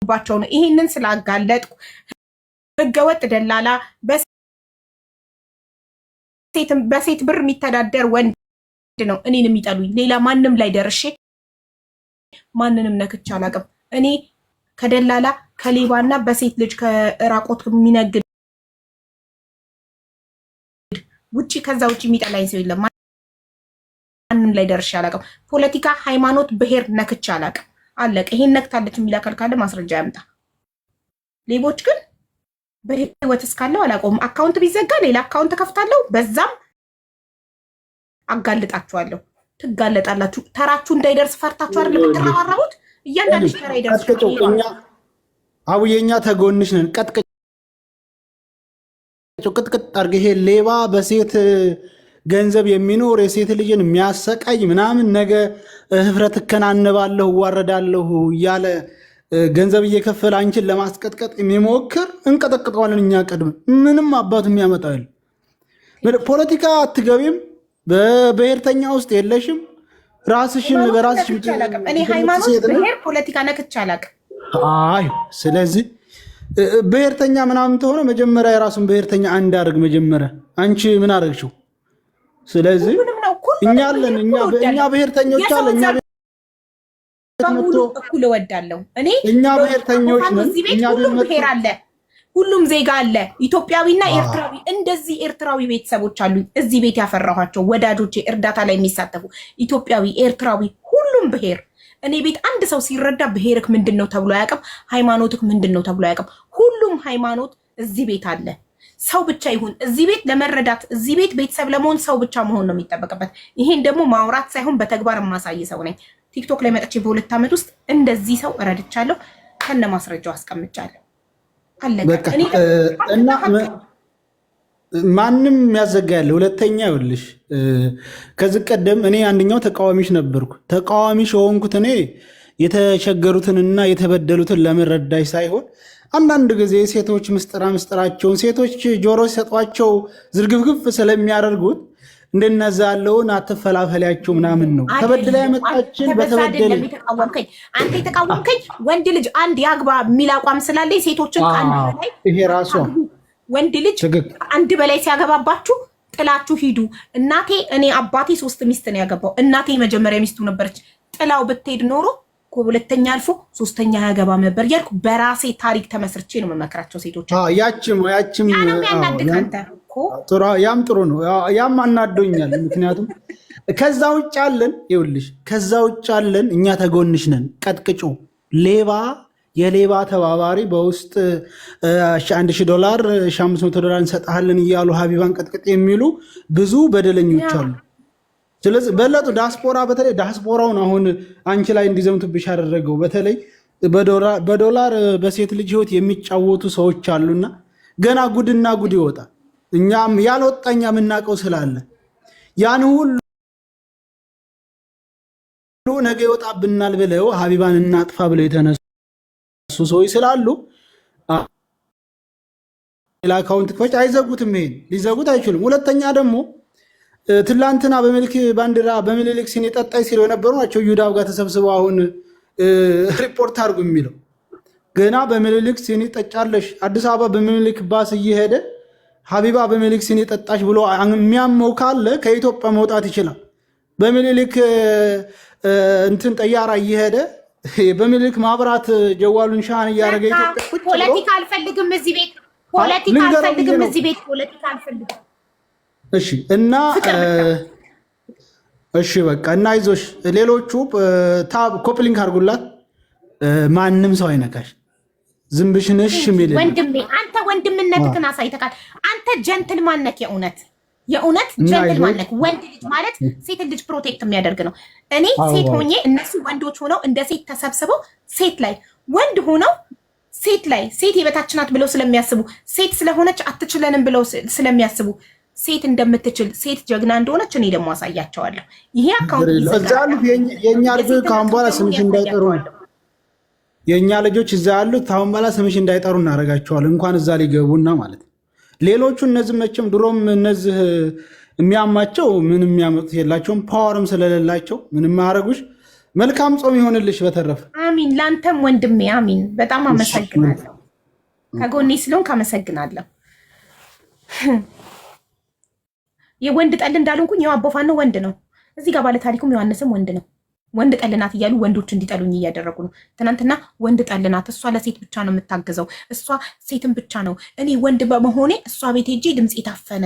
እየሄድኩባቸው ነው። ይሄንን ስላጋለጥኩ ህገወጥ ደላላ በሴት ብር የሚተዳደር ወንድ ነው እኔን የሚጠሉኝ። ሌላ ማንም ላይ ደርሼ ማንንም ነክቼ አላውቅም። እኔ ከደላላ ከሌባና በሴት ልጅ ከራቆት የሚነግድ ውጪ ከዛ ውጪ የሚጠላኝ ሰው የለም። ማንም ላይ ደርሼ አላውቅም። ፖለቲካ፣ ሃይማኖት፣ ብሔር ነክቼ አላውቅም። አለቀ። ይሄን ነክታለች የሚል አካል ካለ ማስረጃ ያምጣ። ሌቦች ግን በህይወት እስካለው አላውቀውም። አካውንት ቢዘጋ ሌላ አካውንት ከፍታለሁ፣ በዛም አጋልጣችኋለሁ። ትጋለጣላችሁ። ተራችሁ እንዳይደርስ ፈርታችሁ አይደል የምትረባረቡት? እያንዳንዱ ተራ ይደርስ። አቡዬኛ ተጎንሽ ነን። ቅጥቅጥ አድርገህ ይሄ ሌባ በሴት ገንዘብ የሚኖር የሴት ልጅን የሚያሰቃይ ምናምን ነገ ህፍረት እከናነባለሁ እዋረዳለሁ እያለ ገንዘብ እየከፈለ አንቺን ለማስቀጥቀጥ የሚሞክር እንቀጠቅጠዋለን። እኛ ቀድመን ምንም አባቱ የሚያመጣው የለም። ፖለቲካ አትገቢም፣ በብሔርተኛ ውስጥ የለሽም። ራስሽን በራስሽ እኔ ሃይማኖት፣ ብሔር፣ ፖለቲካ ነክቼ አላውቅም። አይ ስለዚህ ብሔርተኛ ምናምን ተሆነ መጀመሪያ የራሱን ብሔርተኛ አንድ አድርግ። መጀመሪያ አንቺ ምን አደረግሽው? ስለዚህ እኛ አለን፣ እኛ ብሔርተኞች አለ፣ እኛ እኩል እወዳለሁ። እኛ ብሔርተኞች ነን። እኛ ብሔር አለ፣ ሁሉም ዜጋ አለ፣ ኢትዮጵያዊና ኤርትራዊ። እንደዚህ ኤርትራዊ ቤተሰቦች አሉኝ እዚህ ቤት ያፈራኋቸው ወዳጆቼ፣ እርዳታ ላይ የሚሳተፉ ኢትዮጵያዊ፣ ኤርትራዊ፣ ሁሉም ብሔር እኔ ቤት አንድ ሰው ሲረዳ ብሔርክ ምንድን ነው ተብሎ አያውቅም። ሃይማኖትክ ምንድን ነው ተብሎ አያውቅም። ሁሉም ሃይማኖት እዚህ ቤት አለ። ሰው ብቻ ይሁን እዚህ ቤት ለመረዳት እዚህ ቤት ቤተሰብ ለመሆን ሰው ብቻ መሆን ነው የሚጠበቅበት። ይሄን ደግሞ ማውራት ሳይሆን በተግባር የማሳይ ሰው ነኝ። ቲክቶክ ላይ መጥቼ በ2 ዓመት ውስጥ እንደዚህ ሰው እረድቻለሁ፣ ከነ ማስረጃው አስቀምጫለሁ። አለቀ። እና ማንም ያዘጋ ያለ ሁለተኛ ይኸውልሽ፣ ከዚህ ቀደም እኔ አንደኛው ተቃዋሚሽ ነበርኩ። ተቃዋሚሽ የሆንኩት እኔ የተቸገሩትንና የተበደሉትን ለመረዳሽ ሳይሆን አንዳንድ ጊዜ ሴቶች ምስጥራቸውን ሴቶች ጆሮ ሲሰጧቸው ዝርግፍግፍ ስለሚያደርጉት እንደነዛ ያለውን አትፈላፈሊያቸው ምናምን ነው። ተበድላ ያመጣችን በተበደለ አንተ የተቃወምከኝ ወንድ ልጅ አንድ ያግባ የሚል አቋም ስላለኝ ሴቶችን ከአንድ በላይ ይሄ ራሱ ወንድ ልጅ አንድ በላይ ሲያገባባችሁ ጥላችሁ ሂዱ። እናቴ እኔ አባቴ 3 ሚስት ነው ያገባው። እናቴ የመጀመሪያ ሚስቱ ነበረች። ጥላው ብትሄድ ኖሮ ሁለተኛ አልፎ 3ኛ ያገባም ነበር እያልኩ በራሴ ታሪክ ተመስርቼ ነው የምመክራቸው ሴቶች። ያም ጥሩ ነው። ያም አናዶኛል። ምክንያቱም ከዛ ውጭ አለን፣ ይኸውልሽ ከዛ ውጭ አለን። እኛ ተጎንሽ ነን። ቀጥቅጩ ሌባ የሌባ ተባባሪ በውስጥ $1,000 $500 እንሰጥሃለን እያሉ ሀቢባን ቀጥቅጥ የሚሉ ብዙ በደለኞች አሉ። ስለዚህ በለጡ ዳስፖራ፣ በተለይ ዳስፖራውን አሁን አንቺ ላይ እንዲዘምቱብሽ ያደረገው በተለይ በዶላር በሴት ልጅ ህይወት የሚጫወቱ ሰዎች አሉና ገና ጉድና ጉድ ይወጣል። እኛም ያልወጣኛ የምናውቀው ስላለ ያን ሁሉ ነገ ይወጣብናል ብለው ሀቢባን እናጥፋ ብለው የተነሱ ሰዎች ስላሉ ሌላ አካውንት ክፈች አይዘጉትም። ይሄን ሊዘጉት አይችሉም። ሁለተኛ ደግሞ ትላንትና በመልክ ባንዲራ በምኒልክ ሲኒ ጠጣይ ሲሉ የነበሩ ናቸው ዩዳብ ጋር ተሰብስበው አሁን ሪፖርት አድርጉ የሚለው ገና በምኒልክ ሲኒ ጠጫለሽ። አዲስ አበባ በምኒልክ ባስ እየሄደ ሀቢባ በምኒልክ ሲኒ ጠጣሽ ብሎ የሚያመው ካለ ከኢትዮጵያ መውጣት ይችላል። በምኒልክ እንትን ጠያራ እየሄደ በምኒልክ ማብራት ጀዋሉን ሻን እያደረገ ኢትዮጵያ ፖለቲካ አልፈልግም እዚህ ቤት ፖለቲካ አልፈልግም እዚህ ቤት ፖለቲካ አልፈልግም። እሺ እና እሺ በቃ እና አይዞሽ። ሌሎቹ ታብ ኮፕሊንግ አድርጉላት። ማንም ሰው አይነካሽ። ዝም ብለሽ ነሽ የሚል ወንድሜ፣ አንተ ወንድምነትህን አሳይተካል። አንተ ጀንትልማን ነህ። የእውነት ጀንትልማን ነህ። ወንድ ልጅ ማለት ሴት ልጅ ፕሮቴክት የሚያደርግ ነው። እኔ ሴት ሆኜ እነሱ ወንዶች ሆነው እንደ ሴት ተሰብስበው ሴት ላይ ወንድ ሆነው ሴት ላይ ሴት የበታች ናት ብለው ስለሚያስቡ ሴት ስለሆነች አትችለንም ብለው ስለሚያስቡ ሴት እንደምትችል ሴት ጀግና እንደሆነች እኔ ደግሞ አሳያቸዋለሁ። ይሄ አካውንት እዛ ያሉት የእኛ ልጆች ከአሁን በኋላ ስምሽ እንዳይጠሩ የእኛ ልጆች እዛ ያሉት ከአሁን በኋላ ስምሽ እንዳይጠሩ እናደርጋቸዋለን። እንኳን እዛ ሊገቡና ማለት ነው። ሌሎቹ እነዚህ መቼም ድሮም እነዚህ የሚያማቸው ምንም የሚያመጡት የላቸውም። ፓወርም ስለሌላቸው ምንም ማያደርጉሽ። መልካም ጾም ይሆንልሽ። በተረፈ አሚን። ላንተም ወንድሜ አሚን። በጣም አመሰግናለሁ። ከጎኔ ስለሆንክ አመሰግናለሁ። የወንድ ጠል እንዳልሆንኩኝ ያው አቦፋኖ ወንድ ነው። እዚህ ጋር ባለ ታሪኩም ዮሐንስም ወንድ ነው። ወንድ ጠልናት እያሉ ወንዶች እንዲጠሉኝ እያደረጉ ነው። ትናንትና ወንድ ጠልናት፣ እሷ ለሴት ብቻ ነው የምታግዘው፣ እሷ ሴትን ብቻ ነው። እኔ ወንድ በመሆኔ እሷ ቤት ሄጄ ድምፅ የታፈነ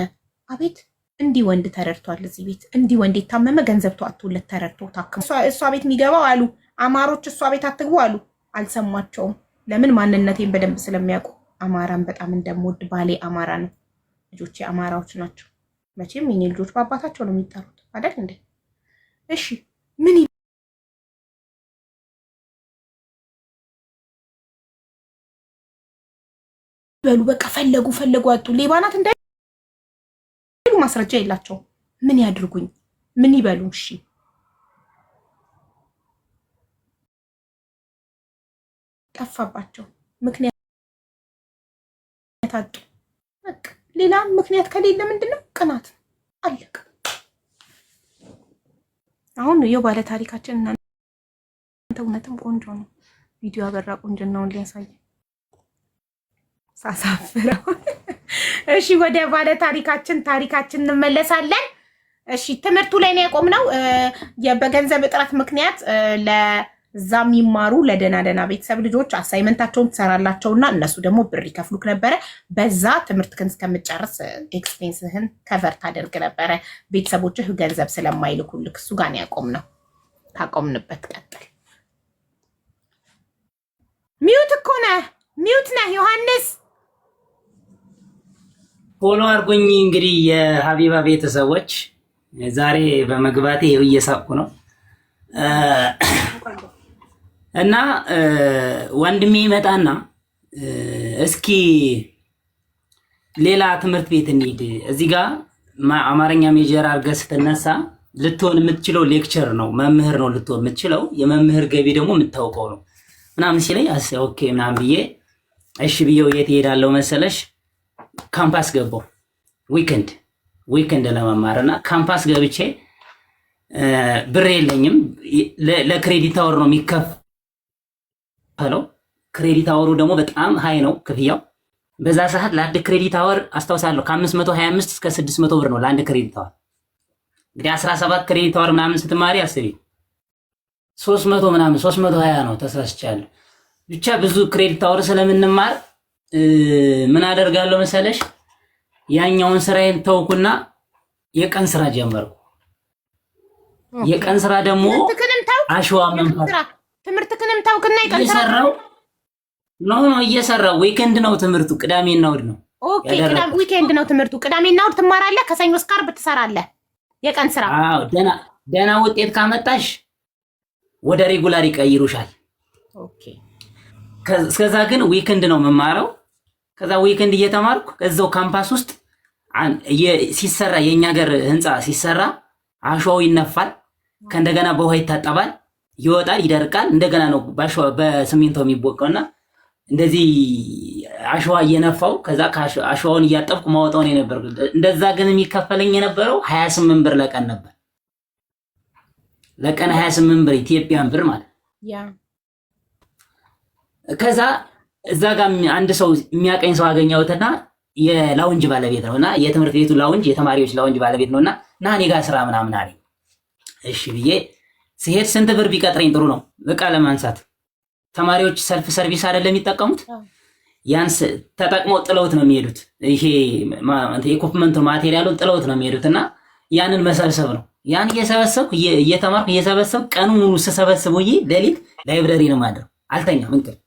አቤት። እንዲህ ወንድ ተረድቷል። እዚህ ቤት እንዲህ ወንድ የታመመ ገንዘብ ተዋጥቶለት ተረድቶ ታክሞ እሷ ቤት የሚገባው አሉ አማሮች እሷ ቤት አትግቡ አሉ። አልሰማቸውም። ለምን? ማንነቴን በደንብ ስለሚያውቁ። አማራን በጣም እንደምወድ ባሌ አማራ ነው። ልጆቼ አማራዎች ናቸው። መቼም የኔ ልጆች በአባታቸው ነው የሚጠሩት አይደል እንዴ? እሺ ምን በሉ በቃ ፈለጉ አጡ። ሌባ ናት እንዳይሉ ማስረጃ የላቸው። ምን ያድርጉኝ? ምን ይበሉ? እሺ ጠፋባቸው። ምክንያት አጡ። በቃ ሌላ ምክንያት ከሌለ ምንድነው? ቅናት አለቀ። አሁን ነው የባለ ታሪካችን እናንተ እውነትም ቆንጆ ነው። ቪዲዮ አበራ ቆንጆናውን ሊያሳይ ሳሳፍረው። እሺ ወደ ባለ ታሪካችን እንመለሳለን። እሺ ትምህርቱ ላይ ነው ያቆምነው። በገንዘብ እጥረት ምክንያት ለዛ የሚማሩ ለደና ቤተሰብ ልጆች አሳይመንታቸውን ትሰራላቸውና እነሱ ደግሞ ብር ይከፍሉክ ነበረ። በዛ ትምህርትህን እስከምጨርስ ኤክስፔንስህን ከቨር ታደርግ ነበረ። ቤተሰቦችህ ገንዘብ ስለማይልኩልክ እሱ ጋር ነው ያቆምነው። ካቆምንበት ቀጥል። ሚዩት እኮ ነህ፣ ሚዩት ነህ ዮሐንስ። ፎሎ አድርጉኝ። እንግዲህ የሀቢባ ቤተሰቦች ዛሬ በመግባቴ ይኸው እየሳቁ ነው። እና ወንድሜ ይመጣና እስኪ ሌላ ትምህርት ቤት እንሂድ፣ እዚህ ጋር አማርኛ ሜጀር አድርገህ ስትነሳ ልትሆን የምትችለው ሌክቸር ነው፣ መምህር ነው ልትሆን የምትችለው። የመምህር ገቢ ደግሞ የምታውቀው ነው ምናምን ሲለኝ ኦኬ ምናምን ብዬ እሺ ብዬው የት እሄዳለሁ መሰለሽ? ካምፓስ ገባው ዊክንድ ለመማር እና ካምፓስ ገብቼ ብር የለኝም። ለክሬዲት አወር ነው የሚከፈለው። ክሬዲት አወሩ ደግሞ በጣም ሀይ ነው ክፍያው። በዛ ሰዓት ለአንድ ክሬዲት አወር አስታውሳለሁ ከ525 እስከ 600 ብር ነው ለአንድ ክሬዲት አወር። እንግዲህ 17 ክሬዲት አወር ምናምን ስትማሪ አስቢ 300 ምናምን 320 ነው። ተሳስቻለሁ። ብቻ ብዙ ክሬዲት አወር ስለምንማር ምን አደርጋለሁ መሰለሽ? ያኛውን ስራዬን ተውኩና የቀን ስራ ጀመርኩ። የቀን ስራ ደግሞ አሸዋ መንፋት። ትምህርትክንም ተውክና የቀን ስራ ነው እየሰራው። ዊኬንድ ነው ትምህርቱ፣ ቅዳሜና እሑድ ነው። ኦኬ ዊኬንድ ነው ትምህርቱ፣ ቅዳሜና እሑድ ትማራለህ። ከሰኞ እስከ ዓርብ ትሰራለህ የቀን ስራ። አዎ ደህና ውጤት ካመጣሽ ወደ ሬጉላር ይቀይሩሻል። ኦኬ እስከዛ ግን ዊኬንድ ነው የምማረው። ከዛ ዊኬንድ እየተማርኩ እዛው ካምፓስ ውስጥ ሲሰራ የኛ ሀገር ህንፃ ሲሰራ አሸዋው ይነፋል፣ ከእንደገና በውሃ ይታጠባል፣ ይወጣል፣ ይደርቃል። እንደገና ነው በሲሚንቶ የሚቦቀውና እንደዚህ አሸዋ እየነፋው ከዛ አሸዋውን እያጠብኩ ማወጣው ነው የነበር። እንደዛ ግን የሚከፈለኝ የነበረው 28 ብር ለቀን ነበር። ለቀን 28 ብር ኢትዮጵያን ብር ማለት ያ። ከዛ እዛ ጋር አንድ ሰው የሚያቀኝ ሰው አገኘሁትና የላውንጅ ባለቤት ነውና የትምህርት ቤቱ ላውንጅ የተማሪዎች ላውንጅ ባለቤት ነውና ና እኔ ጋር ስራ ምናምን አለኝ። እሺ ብዬ ሲሄድ ስንት ብር ቢቀጥረኝ ጥሩ ነው? እቃ ለማንሳት ተማሪዎች ሰልፍ ሰርቪስ አይደለም የሚጠቀሙት፣ ያንስ ተጠቅመው ጥለውት ነው የሚሄዱት። ይሄ ኢኩፕመንት ማቴሪያሉን ጥለውት ነው የሚሄዱትና ያንን መሰብሰብ ነው። ያን እየሰበሰብኩ እየተማርኩ እየሰበሰብኩ ቀኑ ሙሉ ስሰበስብ ውዬ ሌሊት ላይብረሪ ነው የማድረው። አልተኛም። እንቅልፍ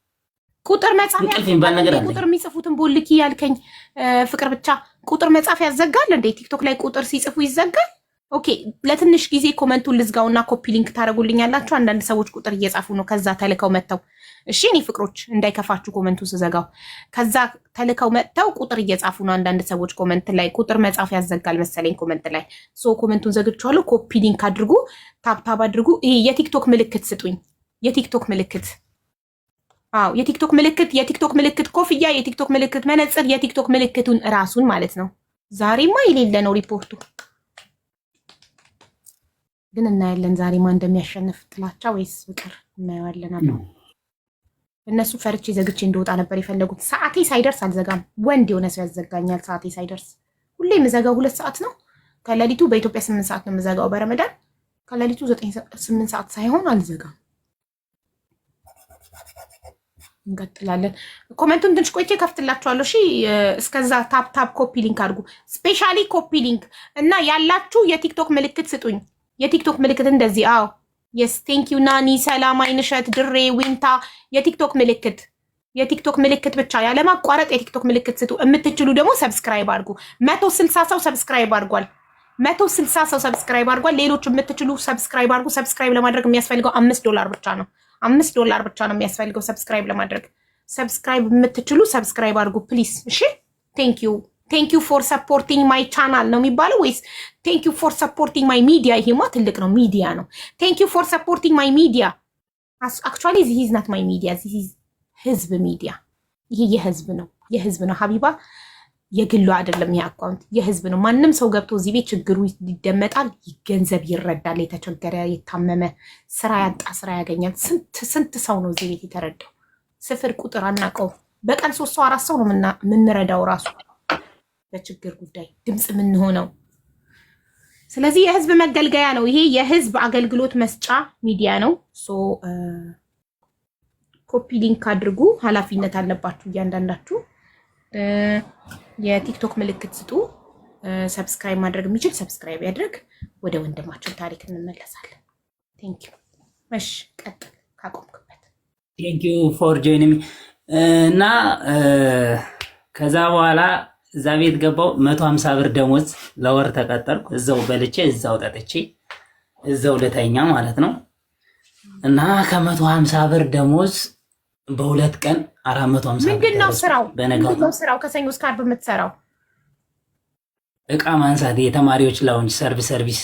ቁጥር መጻፍ የሚባል ነገር አለ። ቁጥር የሚጽፉትን ቦልኪ ያልከኝ ፍቅር ብቻ ቁጥር መጻፍ ያዘጋል እንዴ? ቲክቶክ ላይ ቁጥር ሲጽፉ ይዘጋል? ኦኬ ለትንሽ ጊዜ ኮመንቱን ልዝጋውና ኮፒ ሊንክ ታደርጉልኛላችሁ። አንዳንድ ሰዎች ቁጥር እየጻፉ ነው ከዛ ተልከው መጥተው። እሺ እኔ ፍቅሮች እንዳይከፋችሁ ኮመንቱን ስዘጋው፣ ከዛ ተልከው መጥተው ቁጥር እየጻፉ ነው አንዳንድ ሰዎች ኮመንት ላይ። ቁጥር መጻፍ ያዘጋል መሰለኝ ኮመንት ላይ። ሶ ኮመንቱን ዘግቼዋለሁ። ኮፒ ሊንክ አድርጉ፣ ታብታብ አድርጉ። ይሄ የቲክቶክ ምልክት ስጡኝ። የቲክቶክ ምልክት አዎ፣ የቲክቶክ ምልክት ኮፍያ፣ የቲክቶክ ምልክት መነጽር፣ የቲክቶክ ምልክቱን እራሱን ማለት ነው። ዛሬማ የሌለ ነው ሪፖርቱ። ግን እናያለን ዛሬ ማን እንደሚያሸንፍ፣ ጥላቻ ወይስ ፍቅር እናየዋለን። አለ እነሱ ፈርቼ ዘግቼ እንደወጣ ነበር የፈለጉት። ሰዓቴ ሳይደርስ አልዘጋም። ወንድ የሆነ ሰው ያዘጋኛል። ሰዓቴ ሳይደርስ ሁሌ የምዘጋው 2 ሰዓት ነው ከሌሊቱ። በኢትዮጵያ 8 ሰዓት ነው የምዘጋው በረመዳን። ከሌሊቱ 8 ሰዓት ሳይሆን አልዘጋም። እንቀጥላለን። ኮሜንቱን ትንሽ ቆይቼ ከፍትላችኋለሁ። እሺ እስከዛ ታፕ ኮፒ ሊንክ አድርጉ። ስፔሻሊ ኮፒ ሊንክ እና ያላችሁ የቲክቶክ ምልክት ስጡኝ። የቲክቶክ ምልክት እንደዚህ። አዎ የስ ቴንክ ዩ ናኒ፣ ሰላም፣ አይንሸት፣ ድሬ፣ ዊንታ። የቲክቶክ ምልክት ብቻ ያለማቋረጥ የቲክቶክ ምልክት ስጡ። የምትችሉ ደግሞ ሰብስክራይብ አድርጉ። 160 ሰው ሰብስክራይብ አድርጓል። 160 ሰው ሰብስክራይብ አድርጓል። ሌሎች የምትችሉ ሰብስክራይብ አድርጉ። ሰብስክራይብ ለማድረግ የሚያስፈልገው $5 ብቻ ነው። $5 ብቻ ነው የሚያስፈልገው ሰብስክራይብ ለማድረግ። ሰብስክራይብ የምትችሉ ሰብስክራይብ አድርጉ ፕሊስ። እሺ ቴንክ ዩ ፎር ሰፖርቲንግ ማይ ቻናል ነው የሚባለው ወይስ ቴንክ ዩ ፎር ሰፖርቲንግ ማይ ሚዲያ? ይሄማ ትልቅ ነው፣ ሚዲያ ነው። ቴንክ ዩ ፎር ሰፖርቲንግ ማይ ሚዲያ። አክቹዋሊ ዚስ ኢዝ ናት ማይ ሚዲያ፣ ዚስ ኢዝ ህዝብ ሚዲያ። ይሄ የህዝብ ነው ሀቢባ፣ የግሉ አይደለም። ይሄ አካውንት የህዝብ ነው። ማንም ሰው ገብቶ እዚህ ቤት ችግሩ ይደመጣል፣ ገንዘብ ይረዳል። የተቸገረ የታመመ ስራ ያጣ ስራ ያገኛል። ስንት ሰው ነው እዚህ ቤት የተረዳው? ስፍር ቁጥር አናውቀው። በቀን 3 ሰው 4 ሰው ነው የምንረዳው ራሱ በችግር ጉዳይ ድምፅ የምንሆነው። ስለዚህ የህዝብ መገልገያ ነው። ይሄ የህዝብ አገልግሎት መስጫ ሚዲያ ነው። ኮፒ ሊንክ አድርጉ። ኃላፊነት አለባችሁ እያንዳንዳችሁ። የቲክቶክ ምልክት ስጡ። ሰብስክራይብ ማድረግ የሚችል ሰብስክራይብ ያድርግ። ወደ ወንድማችን ታሪክ እንመለሳለን። ቴንክ ዩ። እሺ ቀጥል ካቆምክበት። ቴንክ ዩ ፎር ጆይኒንግ እና ከዛ በኋላ እዛ ቤት ገባው። 150 ብር ደሞዝ ለወር ተቀጠርኩ። እዛው በልቼ እዛው ጠጥቼ እዛው ልተኛ ማለት ነው። እና ከ150 ብር ደሞዝ በ2 ቀን 450 ብር። ምንድነው ስራው? ምንድነው ስራው? ከሰኞ እስከ ዓርብ የምትሰራው? እቃ ማንሳት፣ የተማሪዎች ላውንጅ ሰልፍ ሰርቪስ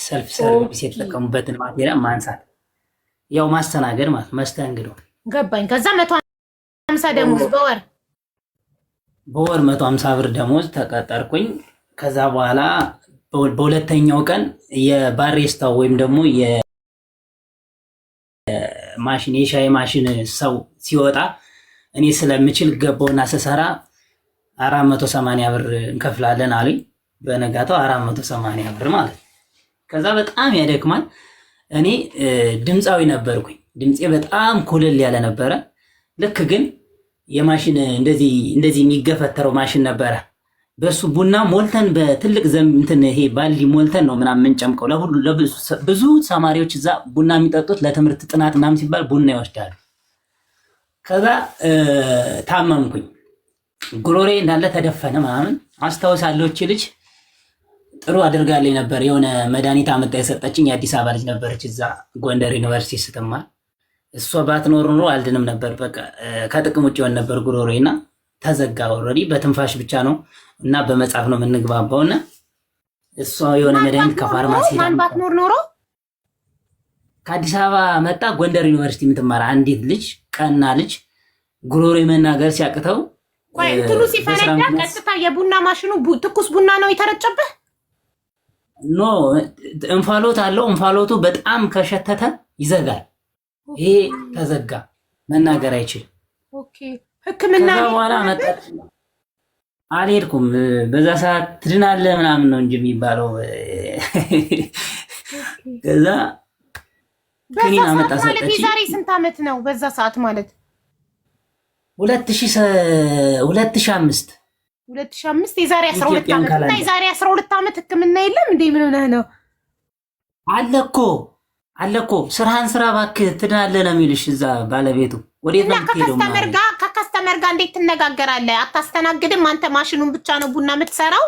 የተጠቀሙበትን ማቴሪያል ማንሳት፣ ያው ማስተናገድ ማለት መስተንግዶ። ገባኝ። ከዛ 150 ደሞዝ በወር 150 ብር ደሞዝ ተቀጠርኩኝ። ከዛ በኋላ በሁለተኛው ቀን የባሬስታው ወይም ደግሞ የማሽን የሻይ ማሽን ሰው ሲወጣ እኔ ስለምችል ገባውና ስሰራ 480 ብር እንከፍላለን አሉኝ። በነጋታው 480 ብር ማለት። ከዛ በጣም ያደክማል። እኔ ድምፃዊ ነበርኩኝ። ድምፄ በጣም ኩልል ያለ ነበረ። ልክ ግን የማሽን እንደዚህ የሚገፈተረው ማሽን ነበረ። በሱ ቡና ሞልተን በትልቅ እንትን ይሄ ባልዲ ሞልተን ነው ምናምን የምንጨምቀው። ብዙ ተማሪዎች እዛ ቡና የሚጠጡት ለትምህርት ጥናት ምናምን ሲባል ቡና ይወስዳሉ። ከዛ ታመምኩኝ። ጉሮሬ እንዳለ ተደፈነ ምናምን አስታውሳለሁ። እቺ ልጅ ጥሩ አድርጋለኝ ነበር። የሆነ መድኃኒት አመጣ የሰጠችኝ የአዲስ አበባ ልጅ ነበረች፣ እዛ ጎንደር ዩኒቨርሲቲ ስትማር። እሷ ባትኖር ኑሮ አልድንም ነበር። በቃ ከጥቅም ውጭ ሆን ነበር ጉሮሮዬ እና ተዘጋ። ኦልሬዲ በትንፋሽ ብቻ ነው እና በመጻፍ ነው የምንግባባውና እሷ የሆነ መድኃኒት ከፋርማሲ ማን ባትኖር ኖሮ ከአዲስ አበባ መጣ። ጎንደር ዩኒቨርሲቲ የምትማር አንዲት ልጅ፣ ቀና ልጅ፣ ጉሮሮዬ መናገር ሲያቅተው እንትኑ ሲፈነዳ ቀጥታ የቡና ማሽኑ ትኩስ ቡና ነው የተረጨብህ? ኖ እንፋሎት አለው። እንፋሎቱ በጣም ከሸተተ ይዘጋል። ይሄ ተዘጋ፣ መናገር አይችልም። ኦኬ ሕክምና በኋላ መጣ። አልሄድኩም። በዛ ሰዓት ትድናለህ ምናምን ነው እንጂ የሚባለው። ከዛ ክኒን አመጣ ሰጠች። የዛሬ ስንት ዓመት ነው በዛ ሰዓት ማለት? 2005 የዛሬ 12 ዓመት እና የዛሬ 12 ዓመት ሕክምና የለም እንዴ? ምን ሆነህ ነው? አለ እኮ ስራህን ስራ እባክህ ትድናለህ ነው የሚልሽ እዛ ባለቤቱ። ወዴት ነው የምትሄደው? ከከስተመር ጋር እንዴት ትነጋገራለህ? አታስተናግድም አንተ? ማሽኑን ብቻ ነው ቡና የምትሰራው?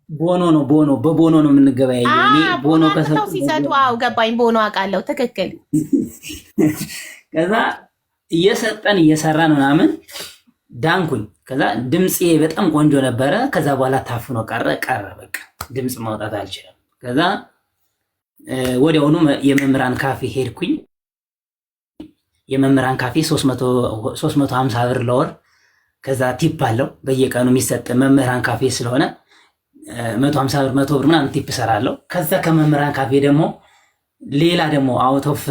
ቦኖ ነው በቦኖ ነው የምንገበያየው። እኔ ቦኖ ከሰው ሲሰጡ ገባኝ። ቦኖ አውቃለሁ። ትክክል። ከዛ እየሰራን ምናምን ዳንኩኝ። ከዛ ድምፄ በጣም ቆንጆ ነበረ። ከዛ በኋላ ታፍኖ ቀረ። በቃ ድምፅ ማውጣት አልችልም። ከዛ ወዲያውኑ የመምህራን ካፌ ሄድኩኝ። የመምህራን ካፌ 350 ብር ለወር። ከዛ ቲፕ አለው በየቀኑ የሚሰጥ መምህራን ካፌ ስለሆነ 150 ብር 100 ብር ምናምን ቲፕ እሰራለሁ። ከዛ ከመምህራን ካፌ ደግሞ ሌላ ደግሞ አውት ኦፍ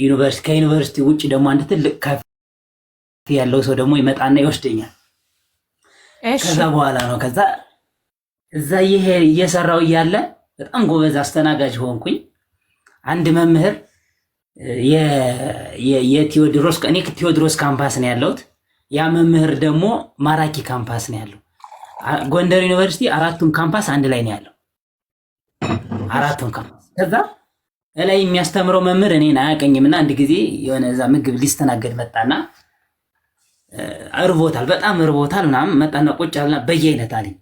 ዩኒቨርሲቲ ከዩኒቨርሲቲ ውጭ ደግሞ አንድ ትልቅ ከፍ ያለው ሰው ደግሞ ይመጣና ይወስደኛል። ከዛ በኋላ ነው ከዛ እዛ እየሰራው እያለ በጣም ጎበዝ አስተናጋጅ ሆንኩኝ። አንድ መምህር የቴዎድሮስ እኔ ቴዎድሮስ ካምፓስ ነው ያለሁት። ያ መምህር ደግሞ ማራኪ ካምፓስ ነው ያለው። ጎንደር ዩኒቨርሲቲ አራቱም ካምፓስ አንድ ላይ ነው ያለው። አራቱም ካምፓስ ከዛ ላይ የሚያስተምረው መምህር እኔን አያውቀኝምና አንድ ጊዜ የሆነ እዛ ምግብ ሊስተናገድ መጣና እርቦታል፣ በጣም እርቦታል ምናምን መጣና ቁጭ አለና በየአይነት አለኝ።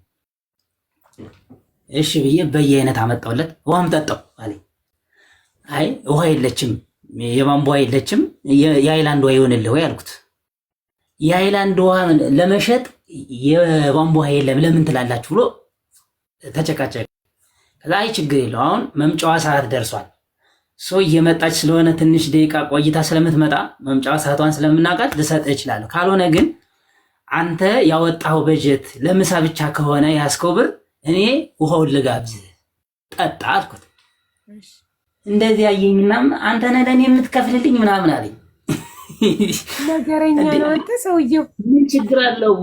እሺ ብዬ በየአይነት አመጣውለት። ውሃም ጠጣው አለኝ። አይ ውሃ የለችም፣ የቧንቧ የለችም፣ የአይላንድ ውሃ ይሆንልህ ወይ አልኩት። የአይላንድ ውሃ ለመሸጥ የቧንቧ ውሃ የለም ለምን ትላላችሁ ብሎ ተጨቃጨቀ። ከዛ አይ ችግር የለው አሁን መምጫዋ ሰዓት ደርሷል፣ ሰው እየመጣች ስለሆነ ትንሽ ደቂቃ ቆይታ ስለምትመጣ መምጫዋ ሰዓቷን ስለምናውቃት ልሰጥህ እችላለሁ። ካልሆነ ግን አንተ ያወጣው በጀት ለምሳ ብቻ ከሆነ ያስከው ብር እኔ ውሃውን ልጋብዝ ጠጣ አልኩት። እንደዚህ አየኝና አንተ ነህ ለእኔ የምትከፍልልኝ ምናምን አለኝ። ነገረኛ ነው አንተ ሰውዬው። ምን ችግር አለው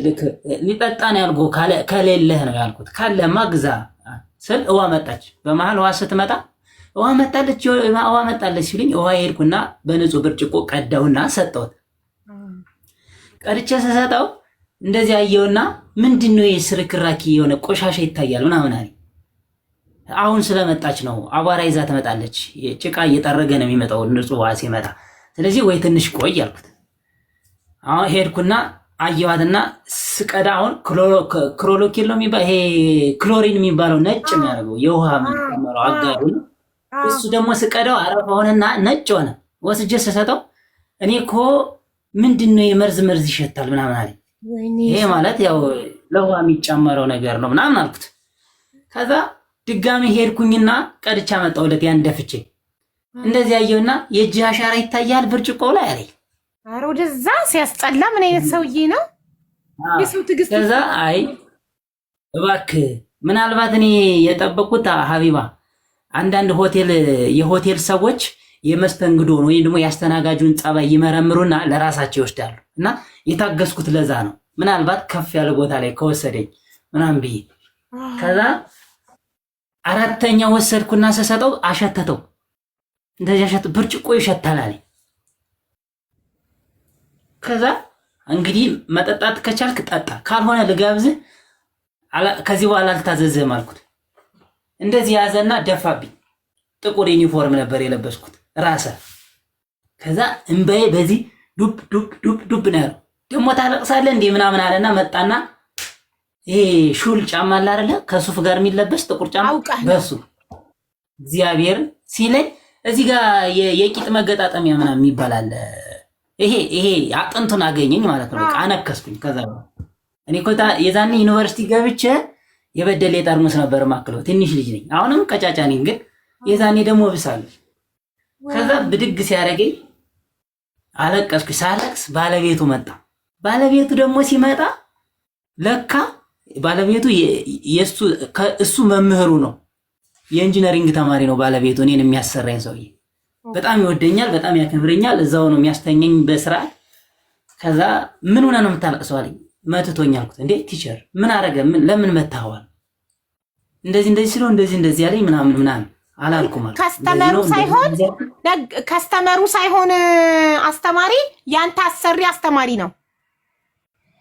ልክ ሊጠጣ ነው ያልኩህ ከሌለህ ነው ያልኩት። ካለማ ግዛ ስል ውሃ መጣች። በመሀል ውሃ ስትመጣ ውሃ መጣለች ሲሉኝ ውሃ ሄድኩና በንጹህ ብርጭቆ ቀዳውና ሰጠሁት። ቀድቼ ስሰጠው እንደዚህ አየውና ምንድነው የስርክራኪ የሆነ ቆሻሻ ይታያል ምናምን አለኝ። አሁን ስለመጣች ነው አቧራ ይዛ ትመጣለች፣ ጭቃ እየጠረገ ነው የሚመጣው ንጹህ ውሃ ሲመጣ፣ ስለዚህ ወይ ትንሽ ቆይ አልኩት። አሁን ሄድኩና አየዋትና ስቀዳ አሁን ክሎሮኪል ነው የሚባለው ይሄ ክሎሪን የሚባለው ነጭ የሚያደርገው የውሃ የሚጨመረው አጋሩ ነው። እሱ ደግሞ ስቀዳው አረፋ ሆነና ነጭ ሆነ። ወስጄ ስሰጠው እኔ እኮ ምንድነው የመርዝ ይሸታል ምናምን አለኝ። ይሄ ማለት ያው ለውሃ የሚጨመረው ነገር ነው ምናምን አልኩት። ከዛ ድጋሚ ሄድኩኝና ቀድቻ መጣሁለት ያን ደፍቼ እንደዚህ አየውና የእጅ አሻራ ይታያል ብርጭቆው ላይ አለኝ። ኧረ ወደዛ ሲያስጠላ! ምን አይነት ሰውዬ ነው? የሰው ትዕግስት። ከዛ አይ እባክህ ምናልባት እኔ የጠበቁት ሀቢባ አንዳንድ የሆቴል ሰዎች የመስተንግዶ ወይም ደግሞ ያስተናጋጁን ጸባይ ይመረምሩና ለራሳቸው ይወስዳሉ እና የታገስኩት ለዛ ነው። ምናልባት ከፍ ያለ ቦታ ላይ ከወሰደኝ ምናምን ብዬ ከዛ አራተኛ ወሰድኩና ስሰጠው አሸተተው። እንደዚህ ብርጭቆ ይሸታል አለኝ። ከዛ እንግዲህ መጠጣት ከቻልክ ጠጣ፣ ካልሆነ ልጋብዝህ፣ ከዚህ በኋላ አልታዘዝህም አልኩት። እንደዚህ ያዘና ደፋብኝ። ጥቁር ዩኒፎርም ነበር የለበስኩት ራሰ። ከዛ እንባዬ በዚህ ዱብ ዱብ ዱብ ዱብ ነው ያለው። ደግሞ ታለቅሳለህ እንዴ ምናምን አለና መጣና ይሄ ሹል ጫማ አለ አይደለ ከሱፍ ጋር የሚለበስ ጥቁር ጫማ በሱ እግዚአብሔር ሲለኝ እዚህ ጋር የቂጥ መገጣጠሚያ ምናምን ይባላል። ይሄ አጥንቱን አገኘኝ ማለት ነው። በቃ አነከስኩኝ። ከዛ እኔ እኮ የዛኔ ዩኒቨርሲቲ ገብቼ የበደሌ ጠርሙስ ነበር ማክለው። ትንሽ ልጅ ነኝ፣ አሁንም ቀጫጫ ነኝ፣ ግን የዛኔ ደግሞ ብሳለሁ። ከዛ ብድግ ሲያደርገኝ አለቀስኩ። ሳለቅስ ባለቤቱ መጣ። ባለቤቱ ደግሞ ሲመጣ ለካ ባለቤቱ እሱ መምህሩ ነው፣ የኢንጂነሪንግ ተማሪ ነው ባለቤቱ። እኔን የሚያሰራኝ ሰውዬ በጣም ይወደኛል፣ በጣም ያከብረኛል። እዛው ነው የሚያስተኘኝ በስርዓት። ከዛ ምን ሆነ ነው የምታለቅሰው አለኝ። መትቶኝ አልኩት። እንዴ ቲቸር ምን አረገ? ለምን መታኸዋል? እንደዚህ ስለው እንደዚህ ያለኝ ምናምን አላልኩም አልኩት። ከስተመሩ ሳይሆን አስተማሪ ያንተ አሰሪ አስተማሪ ነው።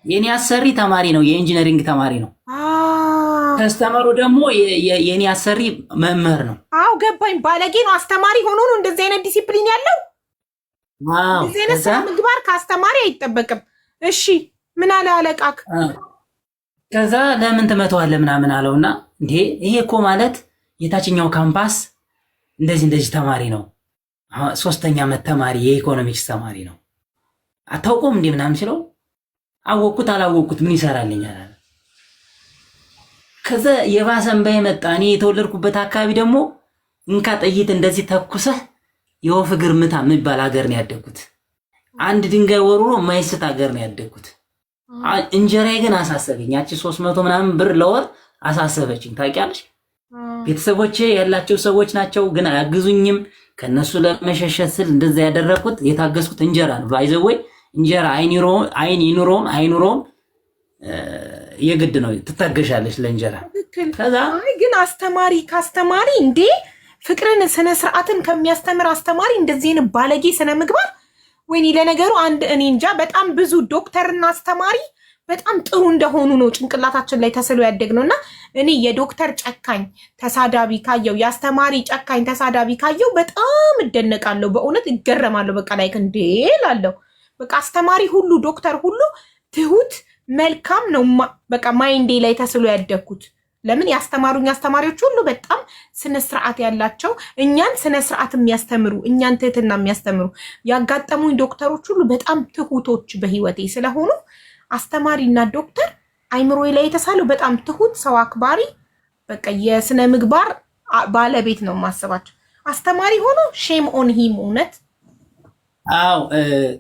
የኔ አሰሪ ተማሪ ነው፣ የኢንጂነሪንግ ተማሪ ነው። ከስተመሩ ደግሞ የኔ አሰሪ መምህር ነው። አው ገባኝ። ባለጌ ነው። አስተማሪ ሆኖ ነው እንደዚህ አይነት ዲሲፕሊን ያለው። እንደዚህ አይነት ስነ ምግባር ከአስተማሪ አይጠበቅም። እሺ ምን አለ አለቃክ? ከዛ ለምን ትመተዋለህ ምናምን አለውና እንዴ ይሄ እኮ ማለት የታችኛው ካምፓስ እንደዚህ ተማሪ ነው፣ 3ኛ ዓመት ተማሪ የኢኮኖሚክስ ተማሪ ነው፣ አታውቁም እንዴ ምናምን ሲለው አወቅኩት አላወቅኩት ምን ይሰራልኛል አለ። ከዛ የባሰን በመጣ እኔ የተወለድኩበት አካባቢ ደግሞ እንካ ጥይት እንደዚህ ተኩሰህ የወፍ እግር ምታ የሚባል ሀገር ነው ያደግኩት። አንድ ድንጋይ ወርውሮ የማይስት ሀገር ነው ያደግኩት። እንጀራዬ ግን አሳሰበኝ። ያቺ 300 ምናምን ብር ለወር አሳሰበችኝ። ታውቂያለሽ ቤተሰቦቼ ያላቸው ሰዎች ናቸው፣ ግን አያግዙኝም። ከነሱ ለመሸሸት ስል እንደዛ ያደረኩት የታገስኩት እንጀራ ነው። ባይዘወይ እንጀራ አይኑሮም የግድ ነው፣ ትታገሻለች ለእንጀራ። ከዛ ግን ከአስተማሪ እንዴ ፍቅርን ስነ ስርዓትን ከሚያስተምር አስተማሪ እንደዚህ አይነት ባለጌ ስነ ምግባር ወይኔ። ለነገሩ እኔ እንጃ በጣም ብዙ ዶክተርና አስተማሪ በጣም ጥሩ እንደሆኑ ነው ጭንቅላታችን ላይ ተስሎ ያደግነው እና እኔ የዶክተር ጨካኝ ተሳዳቢ ካየው የአስተማሪ ጨካኝ ተሳዳቢ ካየው በጣም እደነቃለሁ፣ በእውነት እገረማለሁ። በቃ ላይ እንዴ ላለው በቃ አስተማሪ ሁሉ ዶክተር ሁሉ ትሁት መልካም ነው። በቃ ማይንዴ ላይ ተስሎ ያደግኩት ለምን ያስተማሩኝ አስተማሪዎች ሁሉ በጣም ስነ ስርዓት ያላቸው እኛን ስነ ስርዓት የሚያስተምሩ እኛን ትህትና የሚያስተምሩ ያጋጠሙኝ ዶክተሮች ሁሉ በጣም ትሁቶች በህይወቴ ስለሆኑ አስተማሪና ዶክተር አይምሮዬ ላይ የተሳለው በጣም ትሁት ሰው አክባሪ በቃ የስነ ምግባር ባለቤት ነው ማሰባቸው። አስተማሪ ሆኖ ሼም ኦን ሂም እውነት። አዎ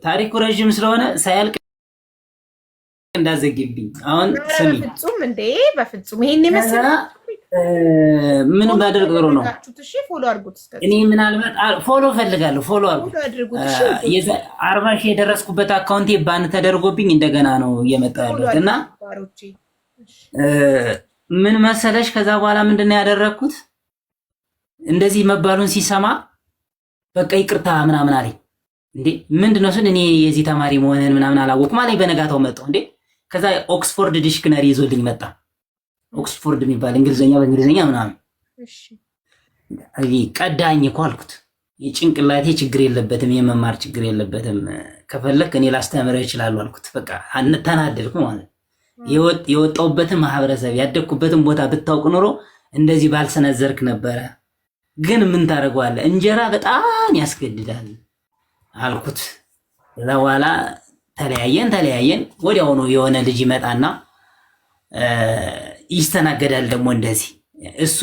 ታሪኩ ረጅም ስለሆነ ሳያልቅ እንዳዘግብኝ አሁን ስሚ። በፍጹም እንዴ በፍጹም ይሄን መሰለ ምን ባደርግ ጥሩ ነው። እሺ ፎሎ አድርጉት። እኔ ምናልባት ፎሎ ፈልጋለሁ። ፎሎ አድርጉት። እሺ 40 ሺህ የደረስኩበት አካውንቴ ባን ተደርጎብኝ እንደገና ነው እየመጣ ያለሁት እና ምን መሰለሽ ከዛ በኋላ ምንድነው ያደረኩት እንደዚህ መባሉን ሲሰማ በቃ ይቅርታ ምናምን አለኝ። እንዴ ምንድነው ስል እኔ የዚህ ተማሪ መሆንን ምናምን አላወቅኩም አለኝ። በነጋታው መጣሁ እንዴ ከዛ ኦክስፎርድ ዲክሽነሪ ይዞልኝ መጣ። ኦክስፎርድ የሚባል በእንግሊዝኛ ምናምን እሺ ቀዳኝ እኮ አልኩት። የጭንቅላቴ ችግር የለበትም፣ የመማር ችግር የለበትም፣ ከፈለክ እኔ ላስተምርህ እችላለሁ አልኩት። በቃ ተናደድኩ ማለት የወጣሁበትን ማህበረሰብ ያደግኩበትን ቦታ ብታውቅ ኖሮ እንደዚህ ባልሰነዘርክ ነበረ። ግን ምን ታደርገዋለህ እንጀራ በጣም ያስገድዳል አልኩት። ከዛ በኋላ ተለያየን። ወዲያውኑ የሆነ ልጅ ይመጣና ይስተናገዳል ደግሞ እንደዚህ እሱ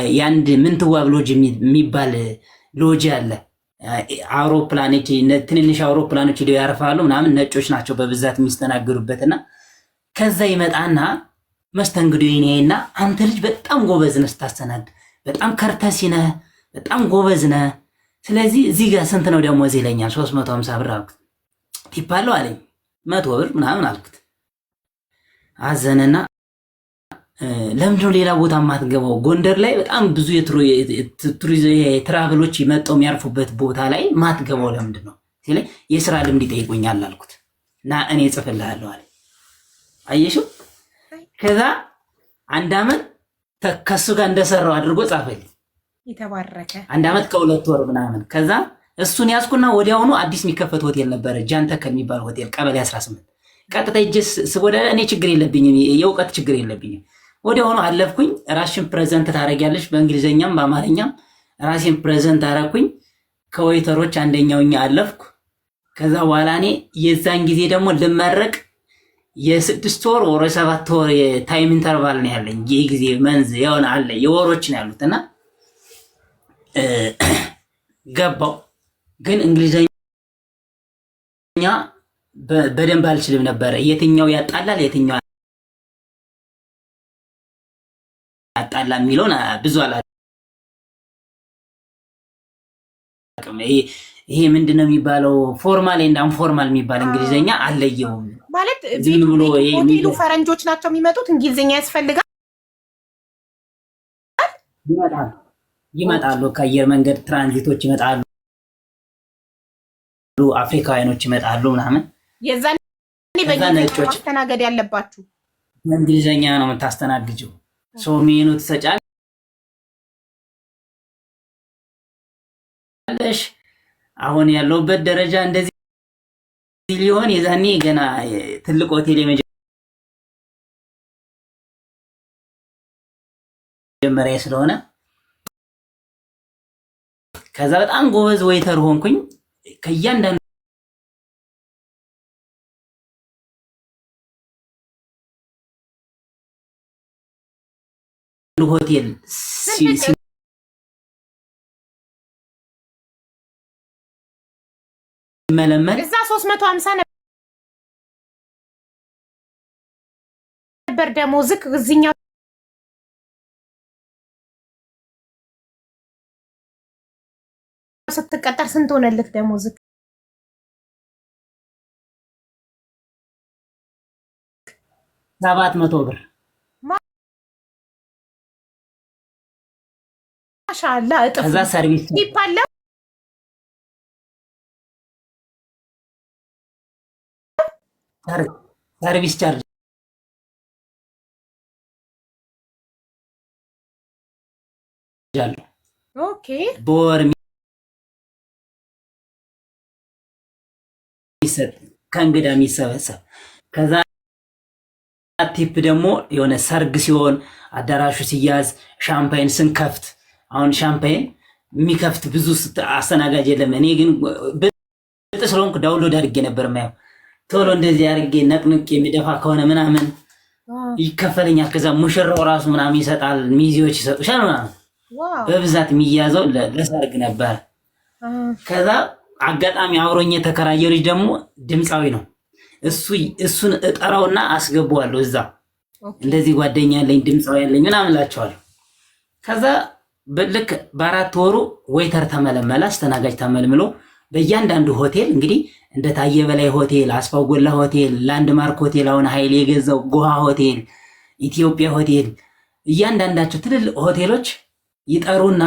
የአንድ ምንትዋብ ሎጅ የሚባል ሎጅ አለ። አውሮፕላኖች ትንንሽ አውሮፕላኖች ሄደው ያርፋሉ ምናምን፣ ነጮች ናቸው በብዛት የሚስተናገዱበትና ከዛ ይመጣና መስተንግዶ ይኔና አንተ ልጅ በጣም ጎበዝ ነህ ስታስተናግድ፣ በጣም ከርተሲ ነህ፣ በጣም ጎበዝ ነህ። ስለዚህ እዚህ ጋር ስንት ነው ደሞዝ ይለኛል። 350 ብር አልኩት። ይባለው አለኝ 100 ብር ምናምን አልኩት። አዘነና ለምንድነው ሌላ ቦታ ማትገባው? ጎንደር ላይ በጣም ብዙ የትራቨሎች መጥተው የሚያርፉበት ቦታ ላይ ማትገባው ለምንድነው ሲለኝ የስራ ልምድ ይጠይቁኛል አልኩት። እና እኔ እጽፍልሃለሁ አለኝ። አየሽው? ከዛ አንድ አመት ከሱ ጋር እንደሰራው አድርጎ ጻፈልኝ። የተባረከ 1 አመት ከ2 ወር ምናምን። ከዛ እሱን ያዝኩና ወዲያውኑ አዲስ የሚከፈት ሆቴል ነበረ፣ ጃንተከል የሚባል ሆቴል ቀበሌ 18። ቀጥታ እጅስ ወደ እኔ ችግር የለብኝም፣ የእውቀት ችግር የለብኝም። ወዲያውኑ አለፍኩኝ። ራስሽን ፕሬዘንት ታደርጊያለሽ፣ በእንግሊዘኛም በአማርኛም ራሴን ፕሬዘንት አደረኩኝ። ከወይተሮች አንደኛውኛ አለፍኩ። ከዛ በኋላ እኔ የዛን ጊዜ ደግሞ ልመረቅ የ6 ወር ወር 7 ወር የታይም ኢንተርቫል ነው ያለኝ። ይሄ ጊዜ መንዝ የሆነ አለ የወሮች ነው ያሉትና ገባው። ግን እንግሊዘኛ በደንብ አልችልም ነበረ። የትኛው ያጣላል የትኛው ያጣላ የሚለውን ብዙ አላውቅም። ይሄ ምንድነው የሚባለው ፎርማል ኤንድ አንፎርማል የሚባል እንግሊዘኛ አለየውም ማለት ዝም ብሎ ሆቴሉ ፈረንጆች ናቸው የሚመጡት፣ እንግሊዘኛ ያስፈልጋል። ይመጣሉ ከአየር መንገድ ትራንዚቶች ይመጣሉ፣ አፍሪካውያኖች ይመጣሉ ምናምን። የዛኔ በእንግሊዘኛ ማስተናገድ ያለባችሁ በእንግሊዘኛ ነው የምታስተናግጂው። ሶ ሜኑ ትሰጫለሽ። አሁን ያለውበት ደረጃ እንደዚህ ሊሆን የዛኔ ገና ትልቅ ሆቴል የመጀመሪያ ስለሆነ ከዛ በጣም ጎበዝ ዌይተር ሆንኩኝ። ከእያንዳንዱ ሆቴል ሲመለመል እዛ 350 ነበር ደሞዝክ እዚህኛው ስትቀጠር ስንት ሆነልክ ደሞዝ? 700 ብር። ማሻአላ እጥፍ። ከዛ ሰርቪስ ይባላል ሰርቪስ ቻርጅ አለው። ኦኬ በወር የሚሰጥ ከእንግዳ የሚሰበሰብ ከዛ ቲፕ ደግሞ የሆነ ሰርግ ሲሆን አዳራሹ ሲያዝ ሻምፓይን ስንከፍት፣ አሁን ሻምፓይን የሚከፍት ብዙ አስተናጋጅ የለም። እኔ ግን ብልጥ ስለሆንኩ ዳውንሎድ አድርጌ ነበር ማየው። ቶሎ እንደዚህ አድርጌ ነቅንቅ የሚደፋ ከሆነ ምናምን ይከፈለኛል። ከዛ ሙሽራው ራሱ ምናምን ይሰጣል፣ ሚዜዎች ይሰጡሻል ምናምን። በብዛት የሚያዘው ለሰርግ ነበር። ከዛ አጋጣሚ አብሮኝ የተከራየው ልጅ ደግሞ ድምፃዊ ነው። እሱን እጠራውና አስገባዋለሁ እዛ። እንደዚህ ጓደኛ ያለኝ ድምፃዊ ያለኝ ምናምን እላቸዋለሁ። ከዛ ልክ በ4 ወሩ ዌይተር ተመለመለ፣ አስተናጋጅ ተመልምሎ በእያንዳንዱ ሆቴል እንግዲህ እንደ ታየ በላይ ሆቴል፣ አስፋው ጎላ ሆቴል፣ ላንድማርክ ሆቴል፣ አሁን ኃይሌ የገዛው ጎሃ ሆቴል፣ ኢትዮጵያ ሆቴል፣ እያንዳንዳቸው ትልልቅ ሆቴሎች ይጠሩና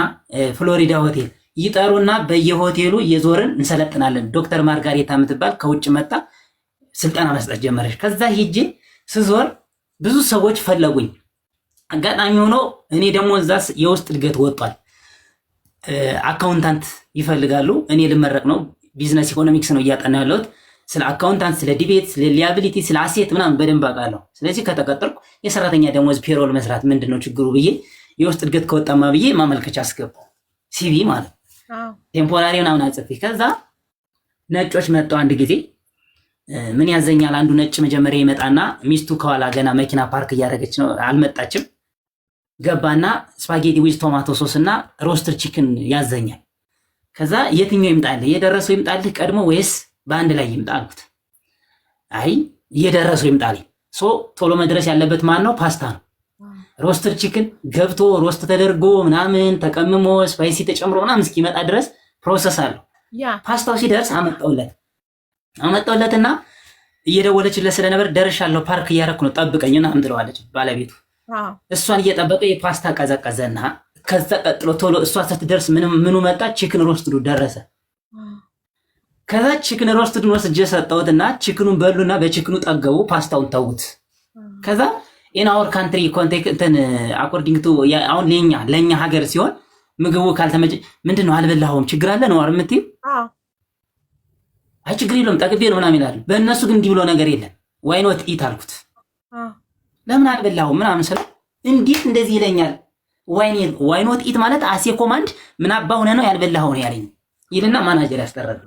ፍሎሪዳ ሆቴል ይጠሩና በየሆቴሉ እየዞርን እንሰለጥናለን። ዶክተር ማርጋሬታ የምትባል ከውጭ መጣ ስልጠና መስጠት ጀመረች። ከዛ ሄጄ ስዞር ብዙ ሰዎች ፈለጉኝ። አጋጣሚ ሆኖ እኔ ደግሞ እዛ የውስጥ እድገት ወጧል። አካውንታንት ይፈልጋሉ። እኔ ልመረቅ ነው፣ ቢዝነስ ኢኮኖሚክስ ነው እያጠና ያለሁት። ስለ አካውንታንት፣ ስለ ዲቤት፣ ስለ ሊያቢሊቲ፣ ስለ አሴት ምናምን በደንብ አውቃለሁ። ስለዚህ ከተቀጠርኩ የሰራተኛ ደሞዝ ፔሮል መስራት ምንድነው ችግሩ ብዬ የውስጥ እድገት ከወጣማ ብዬ ማመልከቻ አስገባው። ሲቪ ማለት ቴምፖራሪ ምናምን አጽፌ ከዛ ነጮች መጡ። አንድ ጊዜ ምን ያዘኛል፣ አንዱ ነጭ መጀመሪያ ይመጣና ሚስቱ ከኋላ ገና መኪና ፓርክ እያደረገች ነው፣ አልመጣችም። ገባና ስፓጌቲ ዊዝ ቶማቶ ሶስ እና ሮስተር ቺክን ያዘኛል። ከዛ የትኛው ይምጣልህ፣ የደረሰው ይምጣልህ ቀድሞ ወይስ በአንድ ላይ ይምጣ አልኩት። አይ የደረሰው ይምጣልኝ። ቶሎ መድረስ ያለበት ማን ነው? ፓስታ ነው። ሮስተር ቺክን ገብቶ ሮስት ተደርጎ ምናምን ተቀምሞ ስፓይሲ ተጨምሮ ምናምን እስኪመጣ ድረስ ፕሮሰስ አለው። ፓስታው ሲደርስ አመጣውለትና እየደወለችለት ስለነበር ደርሻለሁ፣ ፓርክ እያደረኩ ነው፣ ጠብቀኝ ምናምን ትለዋለች ባለቤቱ። እሷን እየጠበቀ የፓስታ ቀዘቀዘና ከዛ ቀጥሎ ቶሎ እሷ ስትደርስ ምኑ መጣ? ቺክን ሮስትዱ ደረሰ። ከዛ ቺክን ሮስትዱን ወስጄ ሰጠሁትና ቺክኑን በሉና በቺክኑ ጠገቡ፣ ፓስታውን ተውት። ከዛ ኢን አወር ካንትሪ ኮንቴክስት አኮርዲንግ ቱ አሁን ለኛ ሀገር ሲሆን ምግቡ ካልተመቸ ምንድነው አልበላኸውም ችግር አለ ነው አርምቲ? አይ ችግር የለውም ጠግቤ ነው ምናምን ይላሉ። በእነሱ ግን እንዲህ ብሎ ነገር የለም። ዋይ ኖት ኢት አልኩት። ለምን አልበላኸውም ምናምን ስለ እንዴት እንደዚህ ይለኛል። ዋይ ኖት ኢት ማለት አሴ ኮማንድ ምን አባ ሆነ ነው ያልበላኸው ነው ያለኝ ይልና ማናጀር ያስጠራል።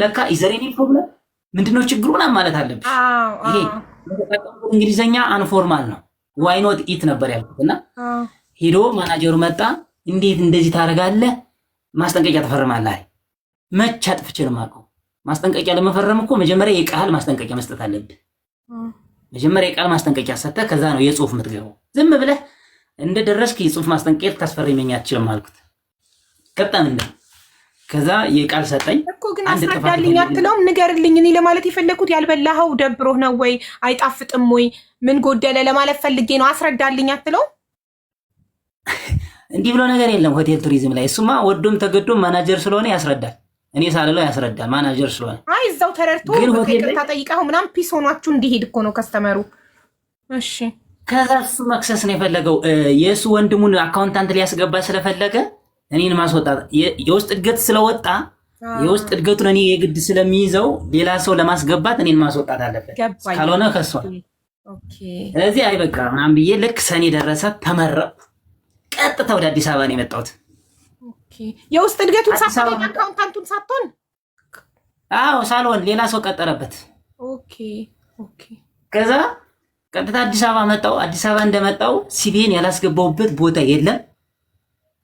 ለካ ኢዘሬኒ ፕሮብለም ምንድነው ችግሩ ምናምን ማለት አለብሽ። ይሄ እንግሊዘኛ አንፎርማል ነው። ዋይ ኖት ኢት ነበር ያልኩትና ሄዶ ማናጀሩ መጣ። እንዴት እንደዚህ ታደርጋለህ? ማስጠንቀቂያ ተፈርማለህ። መች አጥፍቼ ነው የማውቀው? ማስጠንቀቂያ ለመፈረም እኮ መጀመሪያ የቃል ማስጠንቀቂያ መስጠት አለብህ። መጀመሪያ የቃል ማስጠንቀቂያ ሰጥተህ ከዛ ነው የጽሁፍ የምትገባው። ዝም ብለህ እንደደረስክ የጽሁፍ ማስጠንቀቂያ ታስፈርመኝ አትችልም አልኩት። ቀጣም እንደ ከዛ የቃል ሰጠኝ እኮ ግን አስረዳልኝ አትለውም? ንገርልኝ። እኔ ለማለት የፈለኩት ያልበላኸው ደብሮህ ነው ወይ አይጣፍጥም ወይ ምን ጎደለ ለማለት ፈልጌ ነው። አስረዳልኝ አትለውም? እንዲህ ብሎ ነገር የለም ሆቴል ቱሪዝም ላይ። እሱማ ወዶም ተገዶም ማናጀር ስለሆነ ያስረዳል። እኔ ሳልለው ያስረዳል ማናጀር ስለሆነ። አይ እዛው ተረድቶ ይቅርታ ጠይቀኸው ምናምን ፒስ ሆኗችሁ እንዲሄድ እኮ ነው ከስተመሩ። እሺ ከዛ እሱ መክሰስ ነው የፈለገው። የእሱ ወንድሙን አካውንታንት ሊያስገባ ስለፈለገ እኔን ማስወጣት የውስጥ እድገት ስለወጣ የውስጥ እድገቱን እኔ የግድ ስለሚይዘው ሌላ ሰው ለማስገባት እኔን ማስወጣት አለበት። ካልሆነ ከሷል። ስለዚህ አይ በቃ ምናምን ብዬ ልክ ሰኔ ደረሰ፣ ተመረቅኩ። ቀጥታ ወደ አዲስ አበባ ነው የመጣሁት። የውስጥ እድገቱን ሳትሆን አካውንታንቱን ሳትሆን? አዎ ሳልሆን ሌላ ሰው ቀጠረበት። ከዛ ቀጥታ አዲስ አበባ መጣሁ። አዲስ አበባ እንደመጣሁ ሲቪን ያላስገባሁበት ቦታ የለም።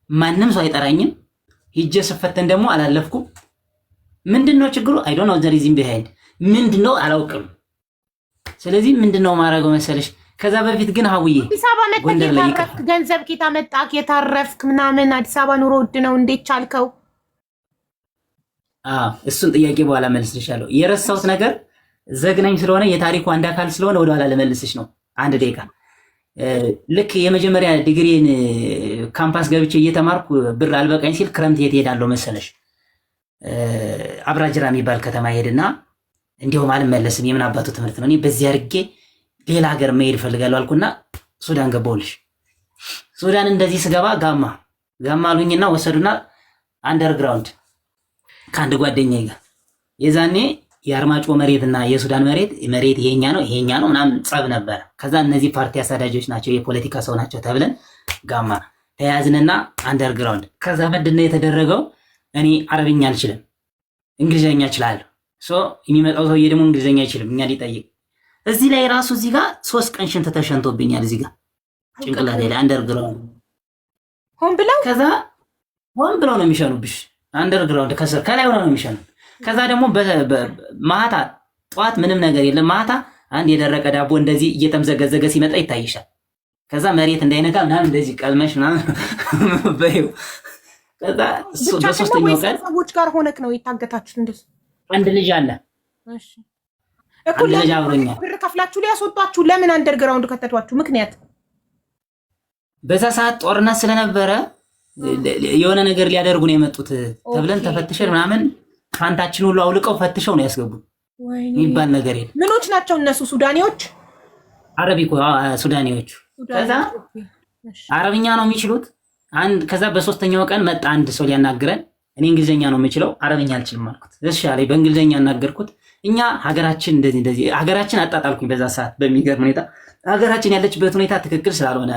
ማንም ሰው አይጠራኝም። ሂጄ ስፈተን ደግሞ አላለፍኩም። ምንድነው ችግሩ? አይ ዶንት ኖ ዘ ሪዝን ቢሃይንድ ምንድነው አላውቅም። ስለዚህ ምንድነው ማድረገው መሰለሽ? ከዛ በፊት ግን ሀውዬ አዲስ አበባ መጣህ የታረፍክ ገንዘብ ኬታ መጣህ የታረፍክ ምናምን አዲስ አበባ ኑሮ ውድ ነው እንዴት ቻልከው? እሱን ጥያቄ በኋላ መልስልሻለሁ። የረሳሁት ነገር ዘግናኝ ስለሆነ የታሪኩ አንድ አካል ስለሆነ ወደኋላ ልመልስሽ ነው። አንድ ደቂቃ። ልክ የመጀመሪያ ዲግሪን ካምፓስ ገብቼ እየተማርኩ ብር አልበቃኝ ሲል ክረምት የት ሄዳለሁ መሰለሽ? አብራጅራ የሚባል ከተማ ሄድና እንዲሁም አልመለስም የምን አባቱ ትምህርት ነው፣ እኔ በዚህ አድርጌ ሌላ ሀገር መሄድ እፈልጋለሁ አልኩና ሱዳን ገባሁልሽ። ሱዳን እንደዚህ ስገባ ጋማ አሉኝና ወሰዱና አንደርግራውንድ ከአንድ ጓደኛዬ ጋር የዛኔ የአርማጮ መሬትና የሱዳን መሬት ይሄኛ ነው ምናምን ጸብ ነበረ። ከዛ እነዚህ ፓርቲ አሳዳጆች ናቸው የፖለቲካ ሰው ናቸው ተብለን ጋማ ተያዝንና አንደርግራውንድ። ከዛ ምንድነው የተደረገው? እኔ አረብኛ አልችልም፣ እንግሊዝኛ እችላለሁ። የሚመጣው ሰውዬ ደግሞ እንግሊዝኛ አይችልም፣ እኛ ሊጠይቅ እዚህ ላይ ራሱ እዚህ ጋር 3 ቀን ሽንት ተሸንቶብኛል። እዚህ ጋር ጭንቅላቴ ላይ አንደርግራውንድ ሆን ብለው ነው የሚሸኑብሽ። አንደርግራውንድ ከስር ከላይ ሆነው ነው የሚሸኑ። ከዛ ደግሞ ማታ ጠዋት ምንም ነገር የለም። ማታ አንድ የደረቀ ዳቦ እንደዚህ እየተምዘገዘገ ሲመጣ ይታይሻል። ከዛ መሬት እንዳይነካ ምናምን እንደዚህ ቀልመሽ ምናምን በይው። ከዛ በሶስተኛው ቀን ሰዎች ጋር ሆነክ ነው የታገታችሁት? እንደዚህ አንድ ልጅ አለ። እሺ እኮ ብር ከፍላችሁ ሊያስወጣችሁ ለምን አንደርግራውንድ ከተቷችሁ? ምክንያት በዛ ሰዓት ጦርነት ስለነበረ የሆነ ነገር ሊያደርጉ ነው የመጡት ተብለን ተፈትሸን ምናምን ፋንታችን ሁሉ አውልቀው ፈትሸው ነው ያስገቡት። የሚባል ነገር የለም። ምኖች ናቸው እነሱ? ሱዳኔዎች? አረቢኮ ሱዳኔዎቹ። ከዛ አረብኛ ነው የሚችሉት። ከዛ በሶስተኛው ቀን መጣ አንድ ሰው ሊያናግረን። እኔ እንግሊዝኛ ነው የምችለው አረብኛ አልችልም አልኩት። እሺ አለኝ። በእንግሊዝኛ አናገርኩት። እኛ ሀገራችን እንደዚህ ሀገራችን አጣጣልኩኝ። በዛ ሰዓት በሚገርም ሁኔታ ሀገራችን ያለችበት ሁኔታ ትክክል ስላልሆነ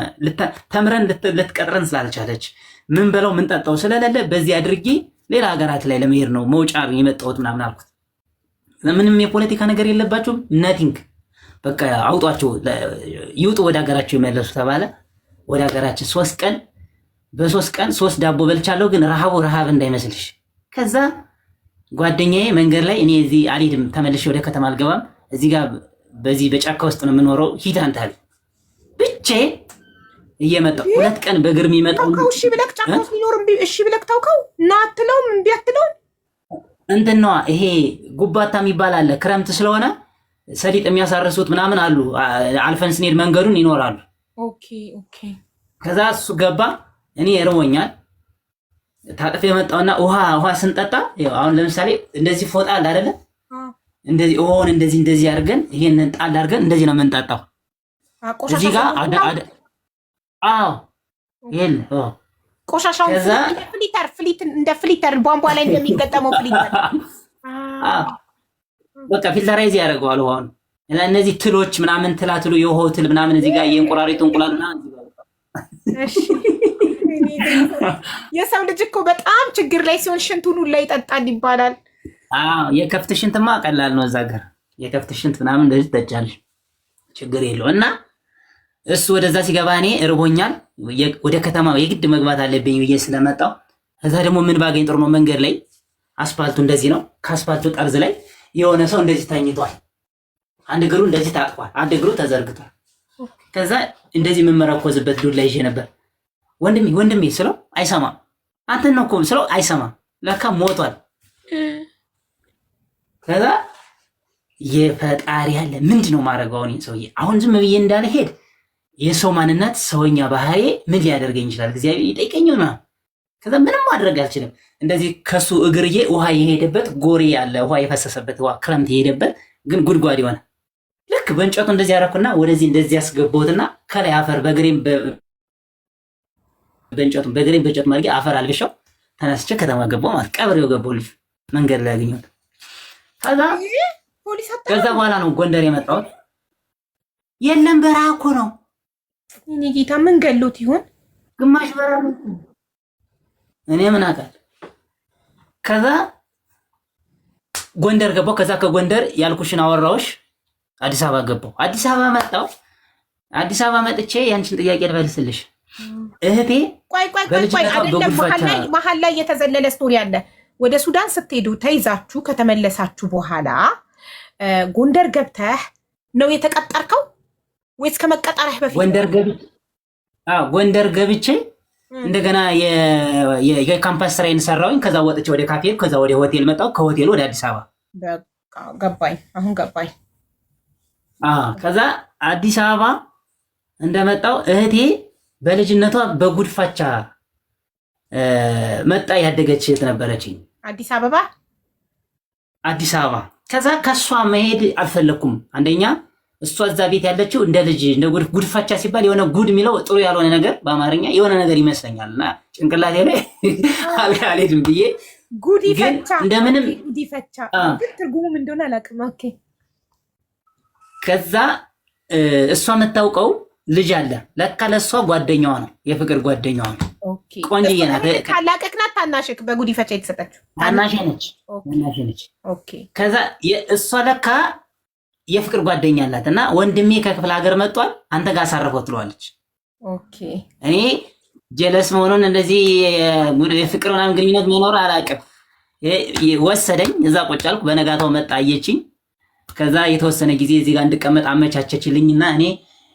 ተምረን ልትቀጥረን ስላልቻለች ምን በለው ምን ጠጣው ስለሌለ በዚህ አድርጌ ሌላ ሀገራት ላይ ለመሄድ ነው መውጫ የመጣሁት ምናምን አልኩት። ምንም የፖለቲካ ነገር የለባቸውም ነቲንግ፣ በቃ አውጧቸው ይውጡ ወደ ሀገራቸው ይመለሱ ተባለ። ወደ ሀገራችን 3 ቀን በ3 ቀን 3 ዳቦ በልቻለሁ፣ ግን ረሃብ እንዳይመስልሽ። ከዛ ጓደኛዬ መንገድ ላይ እኔ እዚህ አልሄድም ተመልሼ ወደ ከተማ አልገባም፣ እዚህ ጋር በዚህ በጫካ ውስጥ ነው የምኖረው፣ ሂድ አንተ አለ። ብቻዬን እየመጣሁ 2 ቀን በእግር የሚመጣው እሺ ብለህ ጫካ ውስጥ ሊኖር እሺ ብለህ ታውቀው እና አትለውም እምቢ አትለውም። እንትን ነዋ ይሄ ጉባታ የሚባል አለ። ክረምት ስለሆነ ሰሊጥ የሚያሳርሱት ምናምን አሉ። አልፈን ስንሄድ መንገዱን ይኖራሉ። ኦኬ። ከዛ እሱ ገባ። እኔ እርቦኛል። ታጥፌ የመጣውና ውሃ ስንጠጣ አሁን ለምሳሌ እንደዚህ ፎጣ አለ አይደለ? እንደዚህ እንደዚህ አድርገን ይሄንን ጣል አድርገን እንደዚህ ነው የምንጠጣው። እዚህ ጋር ይሄን ቆሻሻው እንደ ፍሊተር ቧንቧ ላይ እንደሚገጠመው ፍሊተር በቃ ፊልተራይዝ ያደርገዋል ውሃውን። እነዚህ ትሎች ምናምን ትላትሉ የውሃው ትል ምናምን እዚህ ጋር የእንቁራሪቱ እንቁላል ምናምን። የሰው ልጅ እኮ በጣም ችግር ላይ ሲሆን ሽንቱን ሁላ ይጠጣል ይባላል። የከፍት ሽንትማ ቀላል ነው። እዛ ጋር የከፍት ሽንት ምናምን እንደዚህ ትጠጫለሽ፣ ችግር የለው። እና እሱ ወደዛ ሲገባ እኔ እርቦኛል፣ ወደ ከተማ የግድ መግባት አለብኝ ብዬ ስለመጣው ከዛ ደግሞ ምን ባገኝ ጥሩ ነው፣ መንገድ ላይ አስፋልቱ እንደዚህ ነው። ከአስፋልቱ ጠርዝ ላይ የሆነ ሰው እንደዚህ ተኝቷል። አንድ እግሩ እንደዚህ ታጥቋል፣ አንድ እግሩ ተዘርግቷል። ከዛ እንደዚህ የምመረኮዝበት ዱላ ይዤ ነበር። ወንድሜ ስለው አይሰማም። አንተን ነው እኮ ስለው አይሰማም። ለካ ሞቷል። ከዛ የፈጣሪ ያለ ምንድነው ማድረገው? እኔ ሰውዬ አሁን ዝም ብዬ እንዳለ ሄድ የሰው ማንነት ሰውኛ ባህሪ ምን ሊያደርገኝ ይችላል? እግዚአብሔር ይጠይቀኝ ነው። ከዛ ምንም ማድረግ አልችልም። እንደዚህ ከሱ እግርዬ ውሃ የሄደበት ጎሬ ያለ ውሃ የፈሰሰበት ውሃ ክረምት የሄደበት ግን ጉድጓድ የሆነ ልክ በእንጨቱ እንደዚህ ያደረኩና ወደዚህ እንደዚህ ያስገባሁትና ከላይ አፈር በእግሬም በእንጨቱ ማድረግ አፈር አልብሻው ተነስቼ ከተማ ገባሁ ማለት ቀብሬው ገባሁ። ልጅ መንገድ ላይ አገኘሁት። ከዛ በኋላ ነው ጎንደር የመጣሁት። የለም በረሃ እኮ ነው። እኔ ጌታ ምን ገሎት ይሆን? ግማሽ በረሃ ነው። እኔ ምን አውቃለሁ። ከዛ ጎንደር ገባሁ። ከዛ ከጎንደር ያልኩሽን አወራሁሽ። አዲስ አበባ ገባሁ። አዲስ አበባ መጣሁ። አዲስ አበባ መጥቼ ያንቺን ጥያቄ ልመልስልሽ እህቴ። ቆይ አይደለም፣ መሀል ላይ የተዘለለ ስቶሪ አለ። ወደ ሱዳን ስትሄዱ ተይዛችሁ ከተመለሳችሁ በኋላ ጎንደር ገብተህ ነው የተቀጠርከው ወይስ ከመቀጠርህ በፊት? ጎንደር ገብቼ እንደገና የካምፓስ ስራዬን ሰራሁኝ። ከዛ ወጥቼ ወደ ካፌ፣ ከዛ ወደ ሆቴል መጣሁ። ከሆቴሉ ወደ አዲስ አበባ በቃ ገባኝ። አሁን ገባኝ። ከዛ አዲስ አበባ እንደመጣሁ እህቴ በልጅነቷ በጉድፋቻ መጣ ያደገች እህት ነበረችኝ አዲስ አበባ። ከዛ ከሷ መሄድ አልፈለኩም። አንደኛ እሷ እዛ ቤት ያለችው እንደ ልጅ እንደ ጉድፋቻ ሲባል የሆነ ጉድ የሚለው ጥሩ ያልሆነ ነገር በአማርኛ የሆነ ነገር ይመስለኛል እና ጭንቅላቴ ላይ አልሄድም ብዬ ጉዲፈቻ እንደምንም ጉዲፈቻ ግን ትርጉሙም እንደሆነ አላውቅም። ኦኬ። ከዛ እሷ የምታውቀው ልጅ አለ ለካ ለእሷ ጓደኛዋ ነው፣ የፍቅር ጓደኛዋ ነው። ቆንጆዬ ናት። ታላቅህ ናት ታናሽህ? በጉዲፈቻ የተሰጠችው ታናሽ ነች። ከዛ እሷ ለካ የፍቅር ጓደኛ አላት እና ወንድሜ ከክፍለ ሀገር መጥቷል አንተ ጋር አሳርፈው ትለዋለች። እኔ ጀለስ መሆኑን እንደዚህ የፍቅር ምናምን ግንኙነት መኖር አላውቅም። ወሰደኝ፣ እዛ ቁጭ አልኩ። በነጋታው መጣ አየችኝ። ከዛ የተወሰነ ጊዜ እዚህ ጋር እንድቀመጥ አመቻቸችልኝና እኔ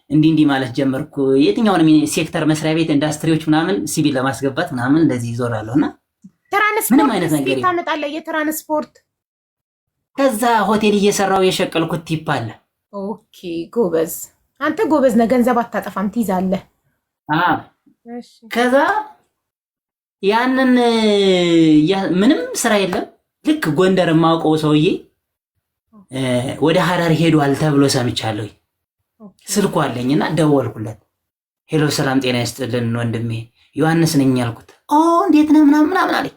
እንዲህ ማለት ጀመርኩ። የትኛውንም ሴክተር መስሪያ ቤት ኢንዱስትሪዎች ምናምን ሲቪል ለማስገባት ምናምን እንደዚህ ይዞራለሁና ምንም አይነት ነገር ታመጣለህ የትራንስፖርት። ከዛ ሆቴል እየሰራው የሸቀልኩት ቲፕ አለ። ኦኬ ጎበዝ፣ አንተ ጎበዝ ነህ፣ ገንዘብ አታጠፋም፣ ትይዛለህ። ከዛ ያንን ምንም ስራ የለም። ልክ ጎንደር የማውቀው ሰውዬ ወደ ሐረር ሄዷል ተብሎ ሰምቻለሁ። ስልኩ አለኝና ደወልኩለት። ሄሎ ሰላም ጤና ይስጥልን ወንድሜ ዮሐንስ ነኝ ያልኩት። እንዴት ነህ ምናምን አለኝ።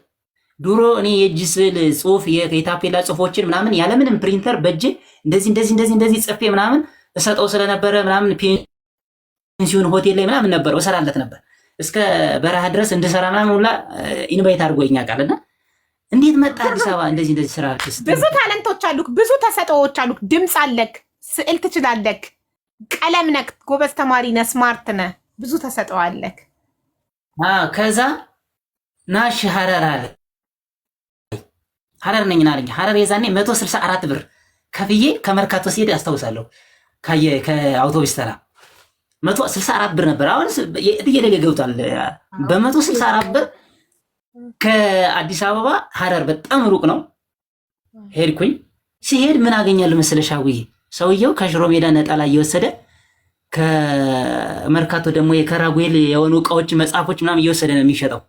ድሮ እኔ የእጅ ስዕል ጽሁፍ የታፔላ ጽሁፎችን ምናምን ያለምንም ፕሪንተር በእጅ እንደዚህ ጽፌ ምናምን እሰጠው ስለነበረ ምናምን ፔንሲዮን ሆቴል ላይ ምናምን ነበር እሰራለት ነበር። እስከ በረሃ ድረስ እንድሰራ ምናምን ሁላ ኢንቫይት አድርጎኝ ያውቃልና እንዴት መጣ አዲስ አበባ እንደዚህ ስራ? ብዙ ታለንቶች አሉክ፣ ብዙ ተሰጥኦዎች አሉክ። ድምፅ አለክ፣ ስዕል ትችላለክ፣ ቀለም ነክ፣ ጎበዝ ተማሪ ነህ፣ ስማርት ነህ፣ ብዙ ተሰጥኦ አለክ። ከዛ ናሽ ሐረር አለ። ሐረር ነኝ አለኝ። ሐረር የዛኔ 164 ብር ከፍዬ ከመርካቶ ሲሄድ አስታውሳለሁ። ከአውቶቡስ ተራ 164 ብር ነበር። አሁን እየደገ ገብቷል። በ164 ብር ከአዲስ አበባ ሐረር በጣም ሩቅ ነው። ሄድኩኝ። ሲሄድ ምን አገኛለሁ መሰለሽ አውዬ፣ ሰውየው ከሽሮ ሜዳ ነጠላ እየወሰደ ከመርካቶ ደግሞ የከራጉል የሆኑ እቃዎች መጽሐፎች ምናምን እየወሰደ ነው የሚሸጠው።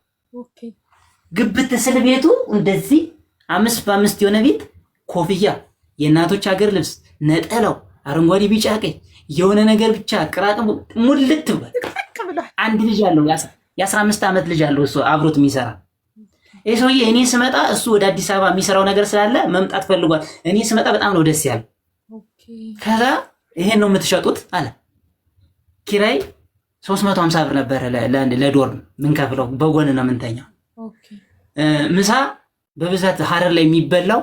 ግብት ስል ቤቱ እንደዚህ 5 በ5 የሆነ ቤት፣ ኮፍያ፣ የእናቶች ሀገር ልብስ፣ ነጠላው አረንጓዴ ቢጫ ቀይ የሆነ ነገር ብቻ ቅራቅም ሙልት ብሏል። አንድ ልጅ አለው፣ የ15 ዓመት ልጅ አለው እሱ አብሮት የሚሰራ። ይህ ሰውዬ እኔ ስመጣ እሱ ወደ አዲስ አበባ የሚሰራው ነገር ስላለ መምጣት ፈልጓል። እኔ ስመጣ በጣም ነው ደስ ያለ። ከዛ ይሄን ነው የምትሸጡት አለ። ኪራይ 350 ብር ነበረ ለዶርም ምንከፍለው፣ በጎን ነው ምንተኛው። ምሳ በብዛት ሐረር ላይ የሚበላው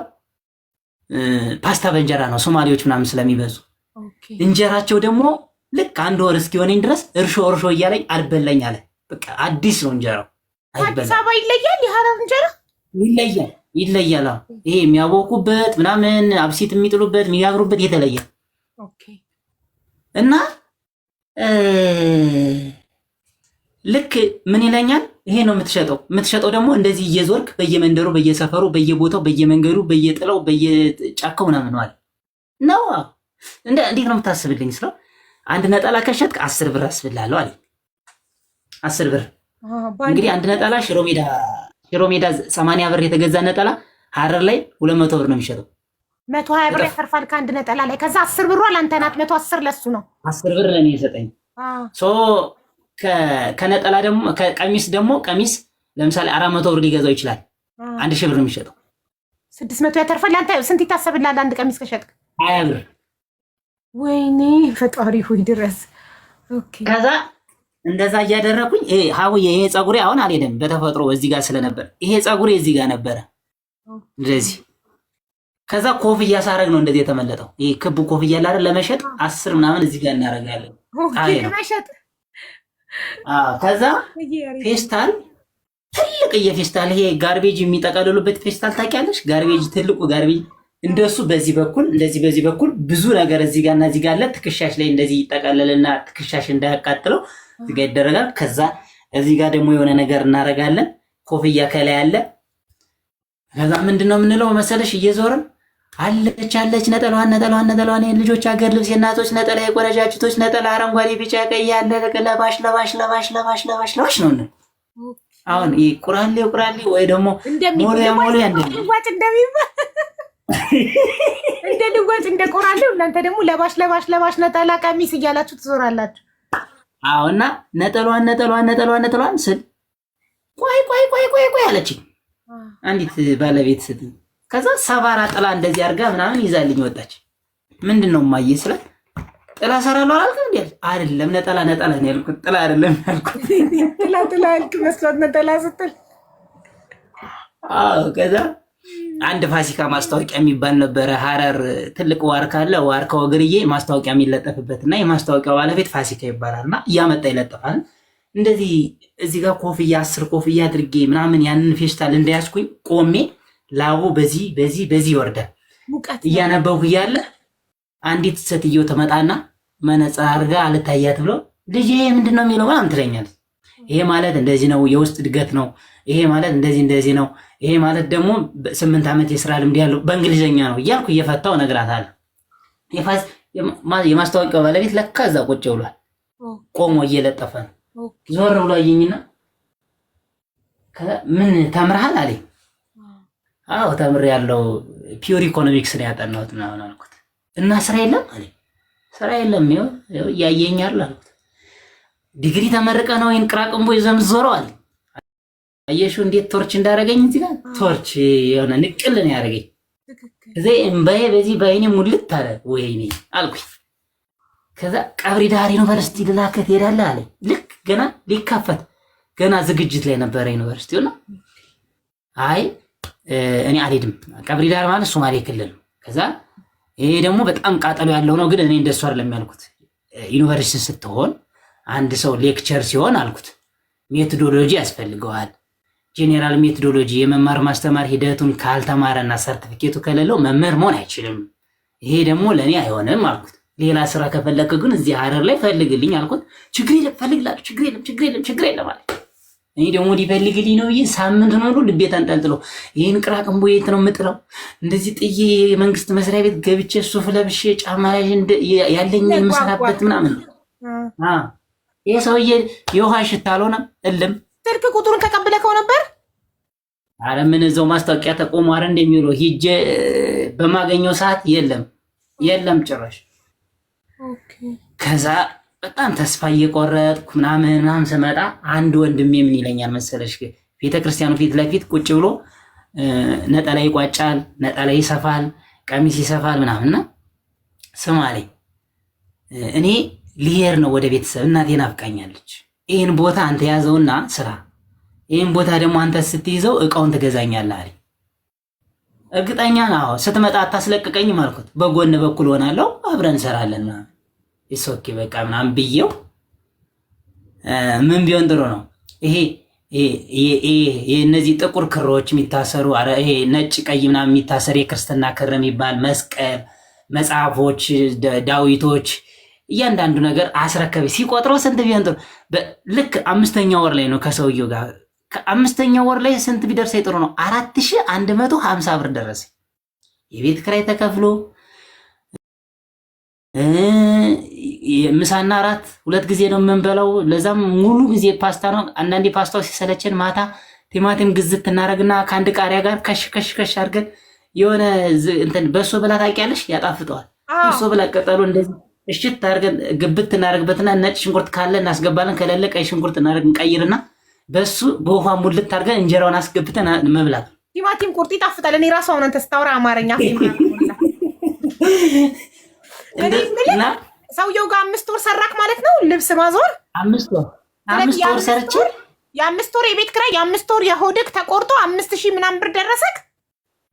ፓስታ በእንጀራ ነው፣ ሶማሌዎች ምናምን ስለሚበዙ። እንጀራቸው ደግሞ ልክ አንድ ወር እስኪሆነኝ ድረስ እርሾ እያለኝ አልበላኝ አለ። በቃ አዲስ ነው እንጀራው። አዲስ አበባ ይለያል፣ የሐረር እንጀራ ይለያል። ይሄ የሚያቦኩበት ምናምን አብሲት የሚጥሉበት የሚጋግሩበት የተለየ እና ልክ ምን ይለኛል፣ ይሄ ነው የምትሸጠው ደግሞ እንደዚህ እየዞርክ በየመንደሩ በየሰፈሩ በየቦታው በየመንገዱ በየጥለው በየጫካው ምናምን ነው አለ። ነው እንዴት ነው የምታስብልኝ ስለው አንድ ነጠላ ከሸጥክ 10 ብር አስብላለሁ አለ። 10 ብር እንግዲህ አንድ ነጠላ ሽሮ ሜዳ 80 ብር የተገዛ ነጠላ ሐረር ላይ 200 ብር ነው የሚሸጠው። 120 ብር ያተርፋል ከአንድ ነጠላ ላይ። ከዛ 10 ብሩ ለአንተ ናት፣ 110 ለሱ ነው። 10 ብር ለኔ የሰጠኝ። ከነጠላ ደግሞ ቀሚስ ለምሳሌ 400 ብር ሊገዛው ይችላል። 1000 ብር ነው የሚሸጠው። 600 ያተርፋል። ለአንተ ስንት ይታሰብልሃል አንድ ቀሚስ ከሸጥክ? 20 ብር። ወይኔ ፈጣሪ ሆይ ድረስ። ከዛ እንደዛ እያደረኩኝ ይሄ ፀጉሬ አሁን አልሄደም፣ በተፈጥሮ እዚህ ጋር ስለነበር ይሄ ፀጉሬ እዚህ ጋር ነበረ እንደዚህ። ከዛ ኮፍያ ሳረግ ነው እንደዚህ የተመለጠው። ይሄ ክቡ ኮፍያ አለ አይደል ለመሸጥ 10 ምናምን እዚህ ጋር እናደርጋለን። ከዛ ፌስታል፣ ትልቅ ፌስታል፣ ይሄ ጋርቤጅ የሚጠቀልሉበት ፌስታል ታውቂያለሽ? ጋርቤጅ፣ ትልቁ ጋርቤጅ እንደሱ በዚህ በኩል ብዙ ነገር እዚህ ጋርና እዚህ ጋር አለ። ትከሻሽ ላይ እንደዚህ ይጠቀለልና ትከሻሽ እንዳያቃጥለው እዚህ ጋር ይደረጋል። ከዛ እዚህ ጋር ደግሞ የሆነ ነገር እናደርጋለን። ኮፍያ ከላይ አለ። ከዛ ምንድነው የምንለው መሰለሽ? እየዞርን አለች ነጠላዋን የልጆች ሀገር ልብስ የእናቶች ነጠላ የቆነጃጅቶች ነጠላ አረንጓዴ ቢጫ ቀይ ያለ ለባሽ ነው ነው። አሁን ቁራሌ ወይ ደግሞ ሞሊያ እንደ ልዋጭ እንደ ቆራሌው እናንተ ደግሞ ለባሽ ነጠላ ቀሚስ እያላችሁ ትዞራላችሁ። አዎና ነጠሏን ስል ቆይ አለችኝ አንዲት ባለቤት ስት ከዛ ሰባራ ጥላ እንደዚህ አድርጋ ምናምን ይዛልኝ ወጣች። ምንድነው ማየ ስላት ጥላ ሰራለሁ አላልክም እንዴ? አይደለም ነጠላ ነው ያልኩት፣ ጥላ አይደለም ያልኩት። ጥላ አልክ መስሏት ነጠላ ስትል። ከዛ አንድ ፋሲካ ማስታወቂያ የሚባል ነበረ ሐረር ትልቅ ዋርካ አለ። ዋርካው እግርዬ ማስታወቂያ የሚለጠፍበትና የማስታወቂያው ባለቤት ፋሲካ ይባላልና እያመጣ ይለጠፋል። እንደዚህ እዚህ ጋር ኮፍያ 10 ኮፍያ አድርጌ ምናምን ያንን ፌስታል እንደያዝኩኝ ቆሜ ላቡ በዚህ ይወርዳል። እያነበብኩ እያለ አንዲት ሴትዮ ተመጣና መነጽር አድርጋ አልታያት ብሎ ልጄ ምንድነው የሚለው ምናምን ትለኛለች። ይሄ ማለት እንደዚህ ነው፣ የውስጥ እድገት ነው። ይሄ ማለት እንደዚህ ነው። ይሄ ማለት ደግሞ 8 ዓመት የስራ ልምድ ያለው በእንግሊዝኛ ነው እያልኩ እየፈታው እነግራታለሁ። የማስታወቂያው ባለቤት ለካ እዛ ቁጭ ብሏል፣ ቆሞ እየለጠፈ ነው። ዞር ብሎ አየኝና ምን ተምርሃል አለኝ። አዎ ተምሬያለሁ፣ ፒውር ኢኮኖሚክስ ነው ያጠናሁት ምናምን አልኩት። እና ስራ የለም አለኝ። ስራ የለም ይኸው ያየኛል አልኩት። ዲግሪ ተመርቀ ነው ይሄን ቅራቅንቦ ይዘህ የምትዞረው አለኝ። አየሽው እንዴት ቶርች እንዳደረገኝ እዚህ ጋር ቶርች የሆነ ንቅል ነው ያደረገኝ። እዚህ እምባዬ በዚህ በአይኔ ሙልት አለ። ወይኔ አልኩኝ። ከዛ ቀብሪ ዳር ዩኒቨርሲቲ ልላከት ሄዳለህ አለኝ። ልክ ገና ሊከፈት ገና ዝግጅት ላይ ነበረ ዩኒቨርሲቲው ነው። አይ እኔ አልሄድም፣ ቀብሪ ዳር ማለት ሶማሌ ክልል ነው። ከዛ ይሄ ደግሞ በጣም ቃጠሎ ያለው ነው፣ ግን እኔ እንደሱ አይደለም ያልኩት። ዩኒቨርሲቲ ስትሆን አንድ ሰው ሌክቸር ሲሆን አልኩት ሜቶዶሎጂ ያስፈልገዋል። ጄኔራል ሜቶዶሎጂ የመማር ማስተማር ሂደቱን ካልተማረና ሰርቲፊኬቱ ከሌለው መምህር መሆን አይችልም። ይሄ ደግሞ ለእኔ አይሆንም አልኩት። ሌላ ስራ ከፈለክ ግን እዚህ ሐረር ላይ ፈልግልኝ አልኩት። ችግር የለም ፈልግላለሁ፣ ችግር የለም አለ። እኔ ደግሞ ሊፈልግልኝ ነው ብዬ ሳምንት ነው ልቤ ተንጠልጥሎ ይህን ቅራቅንቦ የት ነው የምጥለው? እንደዚህ ጥዬ የመንግስት መስሪያ ቤት ገብቼ ሱፍ ለብሼ ጫማ ላይ ያለኝ የምሰራበት ምናምን። ይህ ሰውዬ የውሃ ሽታ አልሆነም እልም። ስልክ ቁጥሩን ተቀብለከው ነበር? አረ ምን እዛው ማስታወቂያ ተቆሞ አረ እንደሚውለው ሂጄ በማገኘው ሰዓት የለም ጭራሽ። ከዛ በጣም ተስፋ እየቆረጥኩ ምናምን ስመጣ አንድ ወንድሜ ምን ይለኛል መሰለሽ፣ ቤተክርስቲያኑ ፊት ለፊት ቁጭ ብሎ ነጠላ ይቋጫል፣ ነጠላ ይሰፋል፣ ቀሚስ ይሰፋል ምናምንና ስማ አለኝ፣ እኔ ልሄድ ነው ወደ ቤተሰብ፣ እናቴ ናፍቃኛለች። ይህን ቦታ አንተ ያዘውና ስራ፣ ይህን ቦታ ደግሞ አንተ ስትይዘው እቃውን ትገዛኛለህ አለኝ። እርግጠኛ ነው ስትመጣ አታስለቅቀኝም አልኩት። በጎን በኩል ሆናለሁ አብረን እንሰራለን ምናምን ይሶኪ በቃ ምናምን ብዬው ምን ቢሆን ጥሩ ነው ይሄ እነዚህ ጥቁር ክሮች የሚታሰሩ ይሄ ነጭ ቀይ ምናምን የሚታሰር የክርስትና ክር የሚባል መስቀል፣ መጽሐፎች፣ ዳዊቶች እያንዳንዱ ነገር አስረከበ። ሲቆጥረው ስንት ቢሆን ጥሩ? ልክ 5ኛው ወር ላይ ነው ከሰውየው ጋር። ከ5ኛው ወር ላይ ስንት ቢደርሰኝ ጥሩ ነው? 4150 ብር ደረሰ። የቤት ኪራይ ተከፍሎ ምሳና እራት 2 ጊዜ ነው የምንበላው። ለዛም ሙሉ ጊዜ ፓስታ ነው። አንዳንዴ ፓስታው ሲሰለችን ማታ ቲማቲም ግዝት እናደርግና ከአንድ ቃሪያ ጋር ከሽ አድርገን የሆነ እንትን በሶ ብላ ታውቂያለሽ? ያጣፍጠዋል። በሶ ብላ ቅጠሉ እንደዚህ እሽት አድርገን ግብት እናደርግበትና ነጭ ሽንኩርት ካለ እናስገባለን፣ ከሌለ ቀይ ሽንኩርት እንቀይርና በሱ በውሃ ሙልት አድርገን እንጀራውን አስገብተን መብላት። ቲማቲም ቁርጥ ይጣፍጣል። እኔ ራሱ አሁን አንተ ስታወራ አማርኛ እና ሰውየው ጋር 5 ወር ሰራክ ማለት ነው። ልብስ ማዞር 5 ወር ሰርቼ የ5 ወር የቤት ኪራይ የ5 ወር የሆድክ ተቆርጦ 5000 ምናምን ብር ደረሰክ።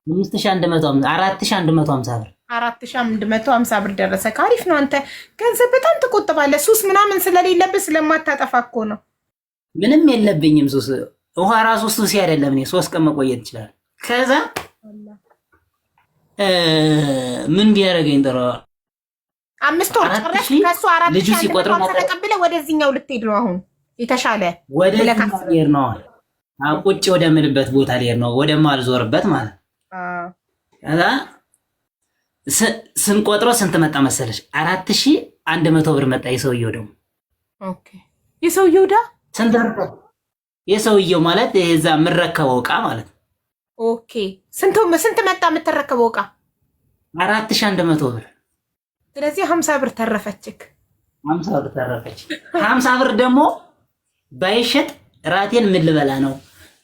4150 ብር 4150 ብር ደረሰክ። አሪፍ ነው። አንተ ገንዘብ በጣም ትቆጥባለህ። ሱስ ምናምን ስለሌለብህ ስለማታጠፋ እኮ ነው። ምንም የለብኝም ሱስ። ውሃ ራሱ ሱስ አይደለም። እኔ 3 ቀን መቆየት ይችላል። ከዛ ምን ቢያደርገኝ ጥሩ 5 ወር ጨረስክ። ከሱ 4000 ተቀብለህ ወደዚህኛው ልትሄድ ነው አሁን። የተሻለ ወደ ልሄድ ነው። ቁጭ ወደምልበት ቦታ ልሄድ ነው፣ ወደማልዞርበት ማለት ከዛ ስንቆጥሮ ስንት መጣ መሰለሽ? 4100 ብር መጣ። የሰውየው ደግሞ ኦኬ፣ የሰውየው ዳ ስንት ብር? የሰውየው ማለት እዛ የምረከበው ዕቃ ማለት ነው። ኦኬ፣ ስንት መጣ የምትረከበው ዕቃ? 4100 ብር። ስለዚህ 50 ብር ተረፈችክ። 50 ብር ተረፈች። 50 ብር ደግሞ ባይሸጥ ራቴን ምን ልበላ ነው?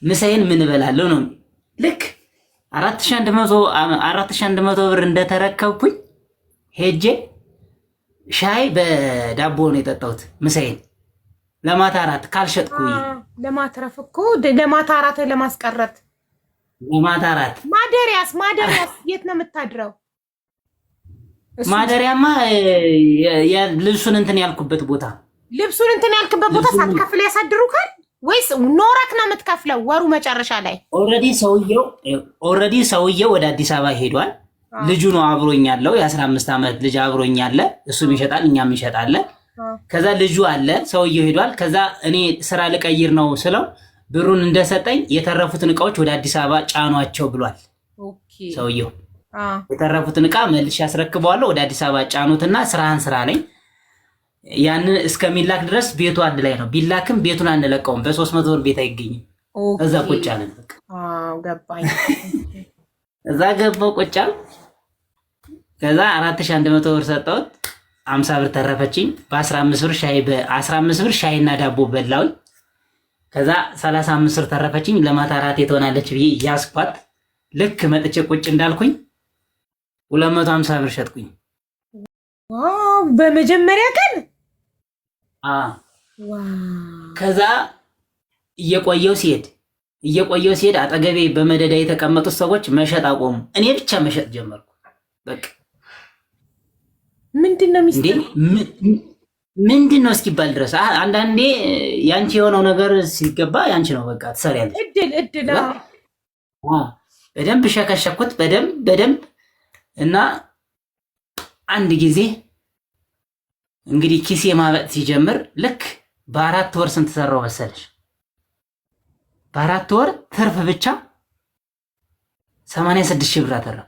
ምሳዬን ምን እበላለሁ ነው። ልክ 4100 ብር እንደተረከብኩኝ ሄጄ ሻይ በዳቦ ነው የጠጣሁት። ምሳዬን ለማታ አራት ካልሸጥኩኝ ለማትረፍ እኮ ለማታ አራት ለማስቀረት ለማታ አራት ማደሪያስ የት ነው የምታድረው? ማደሪያማ ልብሱን እንትን ያልኩበት ቦታ ሳትከፍል ያሳድሩካል ወይስ ኖረክ ነው የምትከፍለው? ወሩ መጨረሻ ላይ ኦልሬዲ ሰውየው ወደ አዲስ አበባ ሄዷል። ልጁ ነው አብሮኝ ያለው፣ የ15 ዓመት ልጅ አብሮኝ አለ። እሱም ይሸጣል፣ እኛም እንሸጣለን። ከዛ ልጁ አለ፣ ሰውየው ሄዷል። ከዛ እኔ ስራ ልቀይር ነው ስለው ብሩን እንደሰጠኝ የተረፉትን እቃዎች ወደ አዲስ አበባ ጫኗቸው ብሏል ሰውየው። የተረፉትን እቃ መልሼ ያስረክበዋለሁ፣ ወደ አዲስ አበባ ጫኑትና ስራህን ስራ ነኝ። ያንን እስከሚላክ ድረስ ቤቱ አንድ ላይ ነው። ቢላክም ቤቱን አንለቀውም። በ300 ብር ቤት አይገኝም። እዛ ቁጭ አለን። ገባኝ። እዛ ገባው ቁጭ አለ። ከዛ 4100 ብር ሰጠሁት፣ 50 ብር ተረፈችኝ። በ15 ብር ሻይና ዳቦ በላው። ከዛ 35 ብር ተረፈችኝ። ለማታ ራቴ ትሆናለች ብዬ ያስኳት። ልክ መጥቼ ቁጭ እንዳልኩኝ 250 ብር ሸጥኩኝ። ዋው! በመጀመሪያ ቀን ከዛ እየቆየው ሲሄድ አጠገቤ በመደዳ የተቀመጡት ሰዎች መሸጥ አቆሙ። እኔ ብቻ መሸጥ ጀመርኩ። በቃ ምንድነው እስኪባል ድረስ አንዳንዴ ያንቺ የሆነው ነገር ሲገባ ያንቺ ነው። በቃ ትሰሪያለሽ። እድል በደንብ ሸከሸኩት፣ በደንብ እና አንድ ጊዜ እንግዲህ ኪሴ ማበጥ ሲጀምር ልክ በ4 ወር ስንት ሰራው መሰለሽ? በ4 ወር ትርፍ ብቻ 86 ሺህ ብር አተረፈ።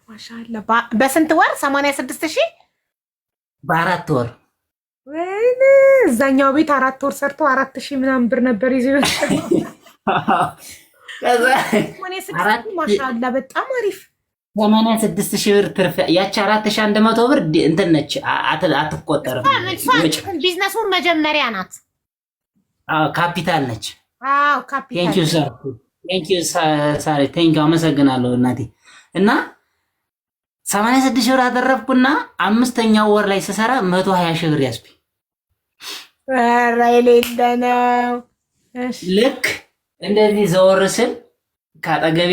ማሻአላ። በስንት ወር 86 ሺህ? በ4 ወር። ወይኔ እዛኛው ቤት 4 ወር ሰርቶ 4 ሺህ ምናምን ብር ነበር ይዘው። ማሻአላ በጣም አሪፍ 86 ሺህ ብር ትርፍ። ያቺ 4100 ብር እንትን ነች፣ አትቆጠርም። ቢዝነሱን መጀመሪያ ናት። ካፒታል ነች። ካፒታል። ቴንኪው ሰር፣ ቴንኪው ሳሪ፣ ቴንኪው አመሰግናለሁ እናቴ። እና 86 ሺህ ብር አደረፍኩና 5ኛው ወር ላይ ስሰራ 120 ሺህ ብር ያዝኩኝ። ኧረ የሌለ ነው። ልክ እንደዚህ ዘወር ስል ካጠገቤ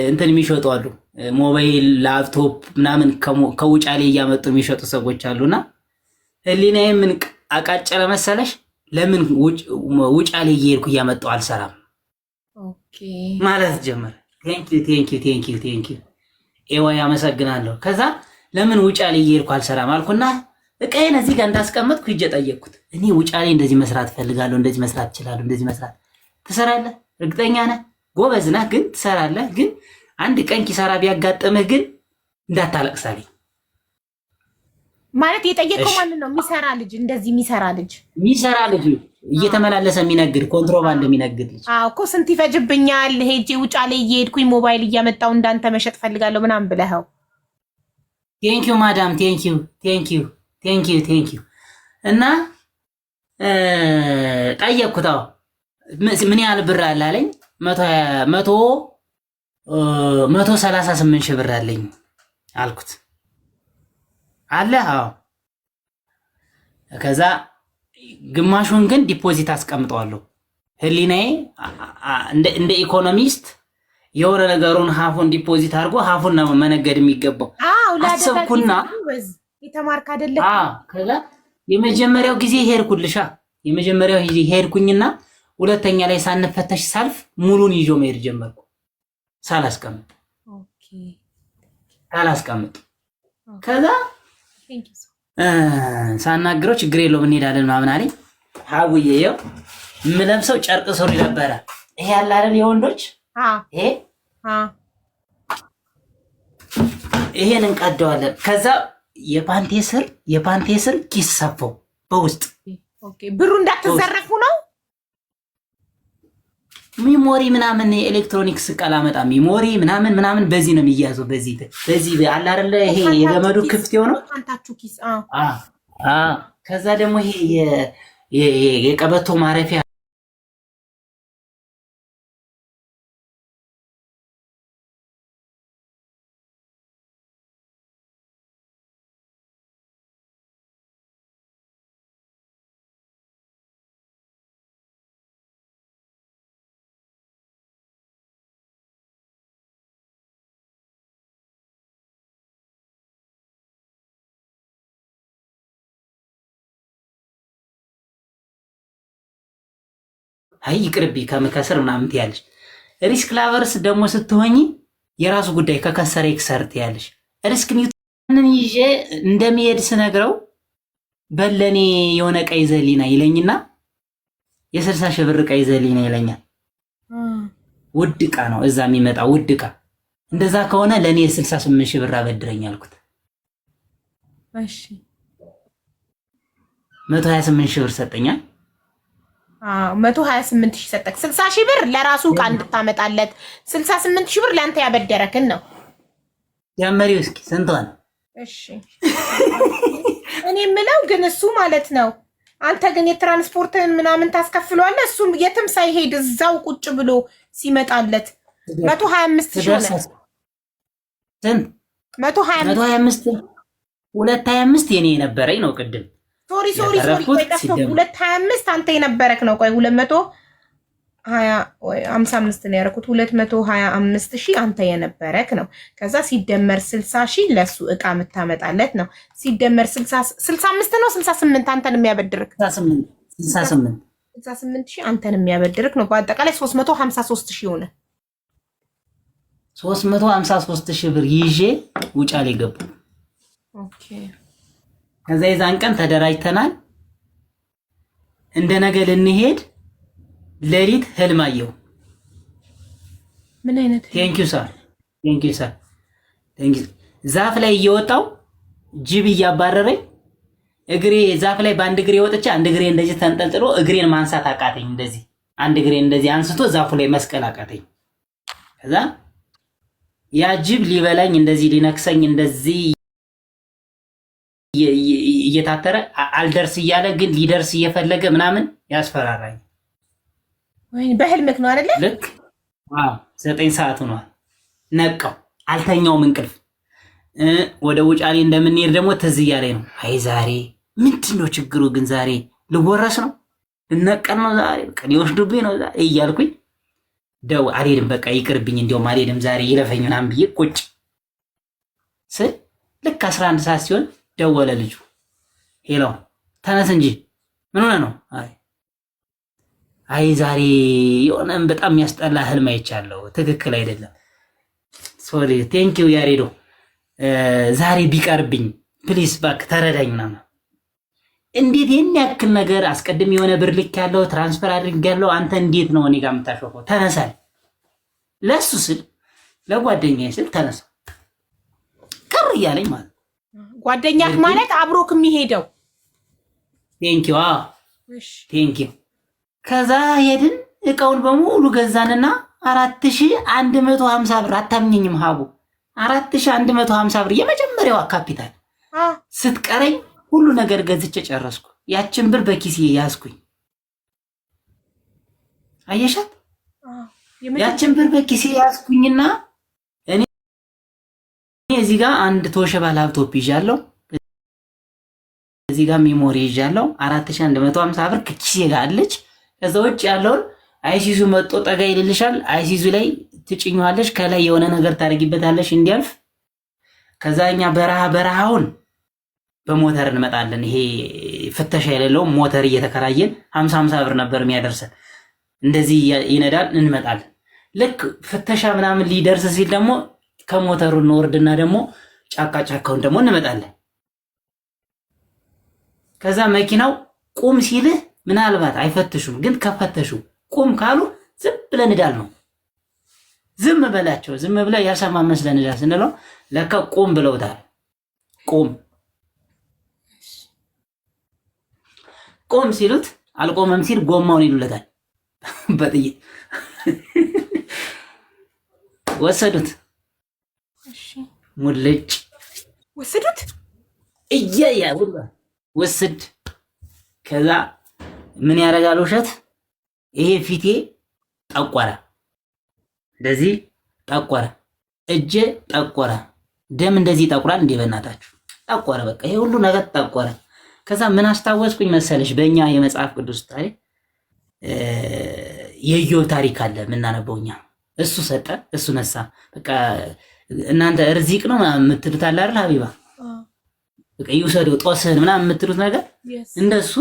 እንትን የሚሸጡ አሉ፣ ሞባይል ላፕቶፕ ምናምን ከውጫሌ እያመጡ የሚሸጡ ሰዎች አሉና ህሊናዬ ምን አቃጨለ መሰለሽ? ለምን ውጫሌ እየሄድኩ እያመጣሁ አልሰራም ማለት ጀመረ። ቴንኪው ኤዋይ አመሰግናለሁ። ከዛ ለምን ውጫሌ እየሄድኩ አልሰራም አልኩና እቃዬን እዚህ ጋር እንዳስቀመጥኩ ሂጄ ጠየቅኩት። እኔ ውጫሌ እንደዚህ መስራት እፈልጋለሁ፣ እንደዚህ መስራት እችላለሁ፣ እንደዚህ መስራት ትሰራለህ? እርግጠኛ ነህ? ጎበዝ ነህ ግን ትሰራለህ። ግን አንድ ቀን ኪሳራ ቢያጋጥምህ ግን እንዳታለቅሳለኝ ማለት የጠየቀው ማንን ነው? የሚሰራ ልጅ፣ እንደዚህ የሚሰራ ልጅ እየተመላለሰ የሚነግድ ኮንትሮባንድ የሚነግድ ልጅ። እኮ ስንት ይፈጅብኛል ሄጄ ውጫሌ እየሄድኩኝ ሞባይል እያመጣሁ እንዳንተ መሸጥ ፈልጋለሁ ምናምን ብለኸው። ቴንኪው ማዳም፣ ቴንኪው እና ጠየቅኩት። ምን ያህል ብር አለ አለኝ። 138 ሺህ ብር አለኝ አልኩት። አለ? አዎ። ከዛ ግማሹን ግን ዲፖዚት አስቀምጠዋለሁ። ህሊናዬ እንደ ኢኮኖሚስት የሆነ ነገሩን ሀፉን ዲፖዚት አድርጎ ሀፉን ነው መነገድ የሚገባው። አሰብኩና የተማርክ አይደለ? ከዛ የመጀመሪያው ጊዜ ሄድኩኝና ሁለተኛ ላይ ሳንፈተሽ ሳልፍ ሙሉን ይዞ መሄድ ጀመርኩ። ሳላስቀምጥ ከዛ ሳናግረው ችግር የለውም እንሄዳለን ምናምን አለኝ። ሀቡዬ ይኸው የምለብሰው ጨርቅ ሱሪ ነበረ። ይሄ ያለ አይደል የወንዶች ይሄ ይሄን እንቀደዋለን። ከዛ የፓንቴ ስር ኪስ ሰፈው በውስጥ ብሩ እንዳትዘረፉ ነው። ሚሞሪ ምናምን የኤሌክትሮኒክስ ቀላመጣ ሚሞሪ ምናምን በዚህ ነው የሚያዘው። በዚህ አለ አይደለ ይሄ የገመዱ ክፍት የሆነው ፓንታችሁ ኪስ። ከዛ ደግሞ ይሄ የቀበቶ ማረፊያ አይ ይቅርቢ ከመከሰር ምናምን ትያለሽ። ሪስክ ላቨርስ ደግሞ ስትሆኚ የራሱ ጉዳይ ከከሰረ ይክሰር ትያለሽ። ሪስክ ኒውተንን ይዤ እንደሚሄድ ስነግረው በለኔ የሆነ ቀይ ዘሊና ይለኝና የ60 ሺህ ብር ቀይ ዘሊና ይለኛል። ውድ ዕቃ ነው እዛ የሚመጣ ውድ ዕቃ። እንደዛ ከሆነ ለኔ 68 ሺህ ብር አበድረኝ አልኩት። እሺ 128 ሺህ ብር ሰጠኛል። 128 ሺህ ሰጠክ። 60 ሺህ ብር ለራሱ ዕቃ እንድታመጣለት 68 ሺህ ብር ለአንተ ያበደረክን ነው። ጀመሪው እስኪ ስንት ሆነ? እሺ እኔ የምለው ግን እሱ ማለት ነው አንተ ግን የትራንስፖርትን ምናምን ታስከፍለዋለህ። እሱም የትም ሳይሄድ እዛው ቁጭ ብሎ ሲመጣለት 125 ሺህ ሆነ። ስንት? 125 225 የኔ የነበረኝ ነው ቅድም። ሶሪ 225 አንተ የነበረክ ነው። ቆይ 255 ነው ያደረኩት። 225 ሺህ አንተ የነበረክ ነው። ከዛ ሲደመር 60 ሺህ ለሱ ዕቃ የምታመጣለት ነው። ሲደመር 65 ነው 68 አንተን የሚያበድርክ 68 ሺህ አንተን የሚያበድርክ ነው። በአጠቃላይ 353 ሺህ ሆነ። 353 ሺህ ብር ይዤ ውጫሌ ገቡ። ኦኬ ከዛ የዛን ቀን ተደራጅተናል። እንደ ነገ ልንሄድ ሌሊት ህልም አየሁ። ምን አይነት? ቴንኪው ሳር ዛፍ ላይ እየወጣው ጅብ እያባረረኝ እግሬ ዛፍ ላይ በአንድ እግሬ ወጥቼ አንድ እግሬ እንደዚህ ተንጠልጥሎ እግሬን ማንሳት አቃተኝ። እንደዚህ አንድ እግሬ እንደዚህ አንስቶ ዛፉ ላይ መስቀል አቃተኝ። ከዛ ያ ጅብ ሊበላኝ እንደዚህ ሊነክሰኝ እንደዚህ እየታተረ አልደርስ እያለ ግን ሊደርስ እየፈለገ ምናምን ያስፈራራኝ። ወይ በህልምክ ነው አይደለ? ልክ 9 ሰዓት ሆኗል። ነቃው። አልተኛውም እንቅልፍ። ወደ ውጫሌ እንደምንሄድ ደግሞ ትዝ እያለኝ ነው። አይ ዛሬ ምንድነው ችግሩ ግን? ዛሬ ልወረስ ነው ልነቀል ነው ዛሬ በቃ ሊወስዱብኝ ነው ዛሬ እያልኩኝ አልሄድም በቃ ይቅርብኝ፣ እንዲያውም አልሄድም ዛሬ ይለፈኝ ምናምን ብዬ ቁጭ ስል ልክ 11 ሰዓት ሲሆን ደወለ ልጁ። ሄሎ ተነስ እንጂ ምን ሆነ ነው? አይ ዛሬ የሆነም በጣም የሚያስጠላ ህልም አይቻለሁ። ትክክል አይደለም። ሶሪ ቴንኪው ያሬዶ። ዛሬ ቢቀርብኝ ፕሊስ እባክህ ተረዳኝ ምናምን። እንዴት ይሄን ያክል ነገር አስቀድም የሆነ ብር ልክ ያለው ትራንስፈር አድርጌያለሁ። አንተ እንዴት ነው እኔ ጋር የምታሾፈው? ተነሳል። ለሱ ስል ለጓደኛዬ ስል ተነሳ። ቅር እያለኝ ማለት ጓደኛህ ማለት አብሮክ የሚሄደው። ቴንኪው ቴንኪው። ከዛ ሄድን እቃውን በሙሉ ገዛንና 4150 ብር አታምኘኝም ሀቡ 4150 ብር የመጀመሪያዋ ካፒታል ስትቀረኝ ሁሉ ነገር ገዝቼ ጨረስኩ። ያችን ብር በኪሴ ያዝኩኝ። አየሻት? ያችን ብር በኪሴ ያዝኩኝና እኔ እዚህ ጋር አንድ ቶሸባ ላፕቶፕ ይዣለሁ፣ እዚህ ጋር ሜሞሪ ይዣለሁ። 4150 ብር ከኪሴ ጋር አለች። ከዛ ውጭ ያለውን አይሲዙ መጥቶ ጠጋ ይልልሻል። አይሲዙ ላይ ትጭኛለሽ፣ ከላይ የሆነ ነገር ታደርጊበታለሽ እንዲያልፍ። ከዛኛ በረሃውን በሞተር እንመጣለን። ይሄ ፍተሻ የሌለው ሞተር እየተከራየን 50 ብር ነበር የሚያደርሰን። እንደዚህ ይነዳል እንመጣለን። ልክ ፍተሻ ምናምን ሊደርስ ሲል ደግሞ ከሞተሩ እንወርድና ደግሞ ጫካውን ደግሞ እንመጣለን። ከዛ መኪናው ቁም ሲልህ ምናልባት አይፈትሹም፣ ግን ከፈተሹ ቁም ካሉ ዝም ብለን እንዳል ነው። ዝም በላቸው፣ ዝም ብለ ያልሰማ መስለን እንዳል ስንለው ለካ ቁም ብለውታል። ቁም ሲሉት አልቆመም ሲል ጎማውን ይሉለታል በጥይት ወሰዱት። ሙልጭ ወሰዱት እያ ወስድ። ከዛ ምን ያደርጋል ውሸት? ይሄ ፊቴ ጠቆረ፣ እንደዚህ ጠቆረ፣ እጄ ጠቆረ። ደም እንደዚህ ጠቁራል እንዴ? በእናታችሁ ጠቆረ። በቃ ይሄ ሁሉ ነገር ጠቆረ። ከዛ ምን አስታወስኩኝ መሰለሽ? በእኛ የመጽሐፍ ቅዱስ ታሪክ የኢዮብ ታሪክ አለ የምናነበው እኛ። እሱ ሰጠ፣ እሱ ነሳ። በቃ እናንተ ርዚቅ ነው የምትሉት አለ አይደል ሀቢባ? በቃ ይውሰደው ጦስህን ምናምን የምትሉት ነገር እንደሱ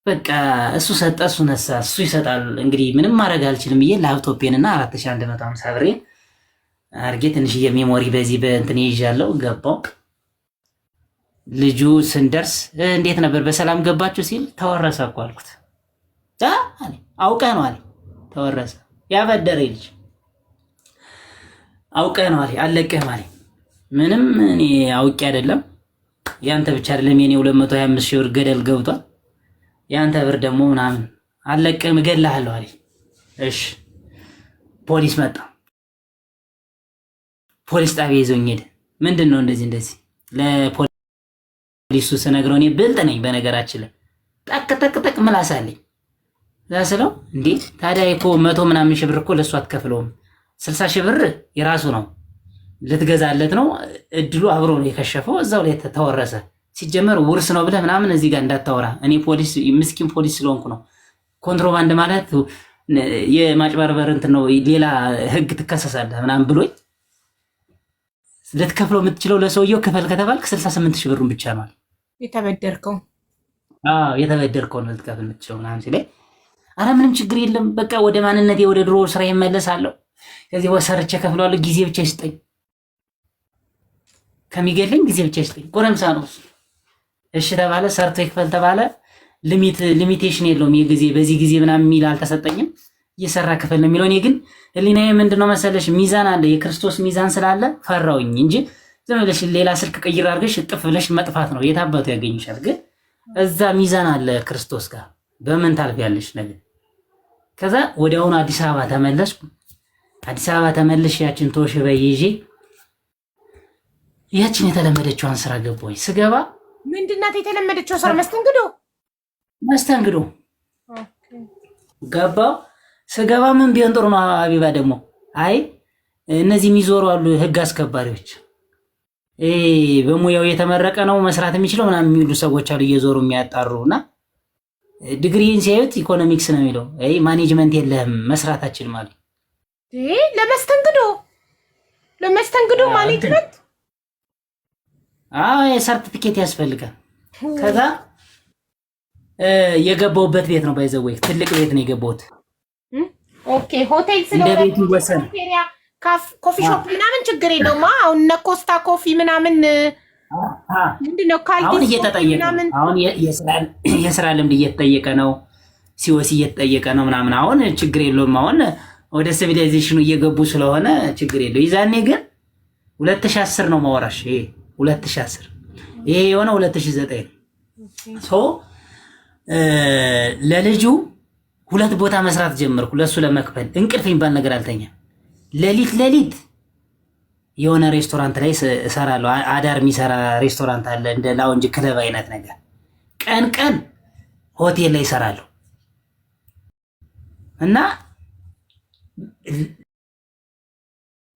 በቃ እሱ ሰጠ፣ እሱ ነሳ፣ እሱ ይሰጣል። እንግዲህ ምንም ማድረግ አልችልም ብዬ ላፕቶፔን እና 4150 ብሬ አርጌ ትንሽዬ ሜሞሪ በዚህ በእንትን ይዣለሁ። ገባው። ልጁ ስንደርስ እንዴት ነበር በሰላም ገባችሁ ሲል ተወረሰ እኮ አልኩት። አውቀህ ነው አለ። ተወረሰ። ያበደረ ልጅ አውቀህ ነው አለ። አለቀህ ማለት ምንም እኔ አውቄ አይደለም። ያንተ ብቻ አይደለም የኔ 225 ሺህ ብር ገደል ገብቷል። ያንተ ብር ደግሞ ምናምን አለቀህም እገልሃለሁ አለ። እሺ ፖሊስ መጣ። ፖሊስ ጣቢያ ይዞኝ ሄደ። ምንድነው እንደዚህ ለፖሊሱ ስነግረው እኔ ብልጥ ነኝ በነገራችን ላይ ጠቅ ምላስ አለኝ። ስለው እንዴ ታዲያ እኮ 100 ምናምን ሺህ ብር እኮ ለሱ አትከፍለውም፣ 60 ሺህ ብር የራሱ ነው ልትገዛለት ነው። እድሉ አብሮ ነው የከሸፈው፣ እዛው ላይ ተወረሰ። ሲጀመር ውርስ ነው ብለህ ምናምን እዚህ ጋር እንዳታወራ። እኔ ፖሊስ ምስኪን ፖሊስ ስለሆንኩ ነው። ኮንትሮባንድ ማለት የማጭበርበር እንትን ነው፣ ሌላ ህግ ትከሰሳለህ ምናምን ብሎኝ ልትከፍለው የምትችለው ለሰውየው ክፈል ከተባልክ 68 ሺህ ብሩን ብቻ ነው የተበደርከው። የተበደርከው ነው ልትከፍል የምትችለው ምናምን ሲለኝ አረ ምንም ችግር የለም በቃ ወደ ማንነቴ ወደ ድሮ ስራ ይመለሳለሁ። ከዚህ ወሰርቼ ከፍለዋለሁ። ጊዜ ብቻ ይስጠኝ፣ ከሚገለኝ ጊዜ ብቻ ይስጠኝ። ጎረምሳ ነው። እሺ ተባለ። ሰርቶ ይክፈል ተባለ። ሊሚቴሽን የለውም የጊዜ በዚህ ጊዜ ምናምን የሚል አልተሰጠኝም። እየሰራ ክፈል ነው የሚለው። እኔ ግን ህሊናዬ ምንድነው መሰለሽ ሚዛን አለ፣ የክርስቶስ ሚዛን ስላለ ፈራውኝ እንጂ ዝም ብለሽ ሌላ ስልክ ቀይር አድርገሽ እጥፍ ብለሽ መጥፋት ነው። የታባቱ ያገኝሻል። ግን እዛ ሚዛን አለ ክርስቶስ ጋር በምን ታልፊያለሽ ነገር። ከዛ ወዲያውኑ አዲስ አበባ ተመለስኩ። አዲስ አበባ ተመልሼ ያችን ተወሽበይ ይዤ ያችን የተለመደችዋን ስራ ገባሁኝ። ስገባ ምንድናት የተለመደችው ስራ? መስተንግዶ ገባሁ። ስገባ ምን ቢሆን ጥሩ ነው አቢባ ደግሞ አይ እነዚህ የሚዞሩ አሉ ህግ አስከባሪዎች፣ በሙያው የተመረቀ ነው መስራት የሚችለው ምናምን የሚሉ ሰዎች አሉ እየዞሩ የሚያጣሩና ዲግሪን ሲያዩት ኢኮኖሚክስ ነው የሚለው። አይ ማኔጅመንት የለህም መስራታችን ማለት ለመስተንግዶ ማኔጅመንት ሰርቲፊኬት ያስፈልጋል። ከዛ የገባሁበት ቤት ነው ባይዘወይ ትልቅ ቤት ነው የገባሁት። ኦኬ ሆቴል ስለሆነ ቤቱ ወሰን ኮፊ ሾፕ ምናምን ችግር የለውም። አሁን እነ ኮስታ ኮፊ ምናምን ምንድነው አሁን እየተጠየቀ ነው። አሁን የስራ ልምድ እየተጠየቀ ነው። ሲወሲ እየተጠየቀ ነው ምናምን። አሁን ችግር የለውም። አሁን ወደ ሲቪላይዜሽኑ እየገቡ ስለሆነ ችግር የለው። ይዛኔ ግን 2010 ነው ማወራሽ። ይሄ 2010 ይሄ የሆነ 2009 ሶ ለልጁ 2 ቦታ መስራት ጀመርኩ ለሱ ለመክፈል። እንቅልፍ የሚባል ነገር አልተኛም። ሌሊት የሆነ ሬስቶራንት ላይ እሰራለሁ። አዳር የሚሰራ ሬስቶራንት አለ እንደ ላውንጅ ክለብ አይነት ነገር። ቀን ሆቴል ላይ እሰራለሁ እና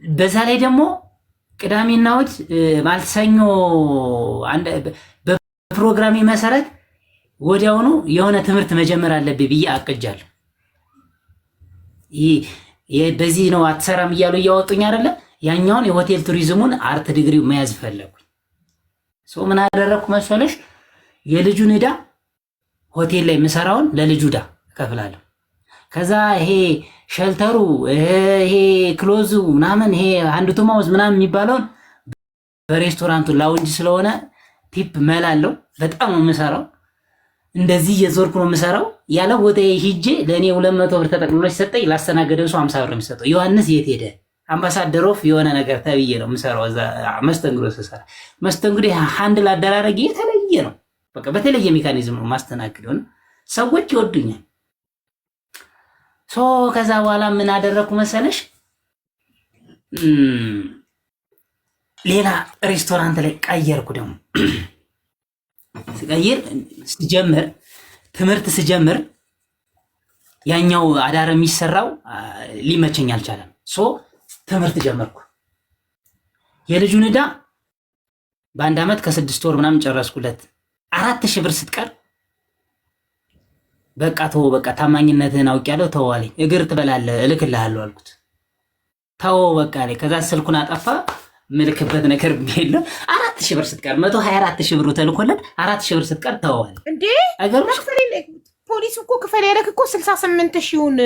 በዛ ላይ ደግሞ ቅዳሜና እሑድ ማለት ሰኞ በፕሮግራሜ መሰረት ወዲያውኑ የሆነ ትምህርት መጀመር አለብኝ ብዬ አቅጃለሁ። በዚህ ነው አትሰራም እያሉ እያወጡኝ አይደለ? ያኛውን የሆቴል ቱሪዝሙን አርት ዲግሪው መያዝ ፈለጉኝ። ሰው ምን አደረኩ መሰለሽ? የልጁን ዕዳ ሆቴል ላይ የምሰራውን ለልጁ ዕዳ እከፍላለሁ። ከዛ ይሄ ሸልተሩ ይሄ ክሎዙ ምናምን ይሄ አንድ ቱማውዝ ምናምን የሚባለውን በሬስቶራንቱ ላውንጅ ስለሆነ ቲፕ መላለው። በጣም የምሰራው እንደዚህ የዞርኩ ነው የምሰራው። ያለ ቦታ ሂጄ ለእኔ 200 ብር ተጠቅልሎ ሲሰጠኝ ላስተናገደን ሰው 50 ብር ነው የሚሰጠው። ዮሐንስ የት ሄደ? አምባሳደር ኦፍ የሆነ ነገር ተብዬ ነው የምሰራው። እዛ መስተንግዶ ስሰራ መስተንግዶ ሃንድል አደራረግ የተለየ ነው። በቃ በተለየ ሜካኒዝም ነው ማስተናግደው። ሰዎች ይወዱኛል። ከዛ በኋላ ምን አደረኩ መሰለሽ? ሌላ ሬስቶራንት ላይ ቀየርኩ። ደግሞ ስቀይር ትምህርት ስጀምር ያኛው አዳር የሚሰራው ሊመቸኝ አልቻለም። ትምህርት ጀመርኩ። የልጁን ዕዳ በአንድ ዓመት ከ6 ወር ምናምን ጨረስኩለት። 4000 ብር ስትቀር በቃ ተወው፣ በቃ ታማኝነትህን አውቄያለሁ ተወው አለኝ። እግር ትበላለህ እልክልሃለሁ አልኩት። ተወው በቃ አለኝ። ከዛ ስልኩን አጠፋ። ምልክበት ነገር የለም። 4000 ብር ስትቀር 124000 ብሩ ተልኮለት 4000 ብር ስትቀር ተወው አለኝ። እንዴ ፖሊስ እኮ ክፈል ያለክ እኮ 68,000ውን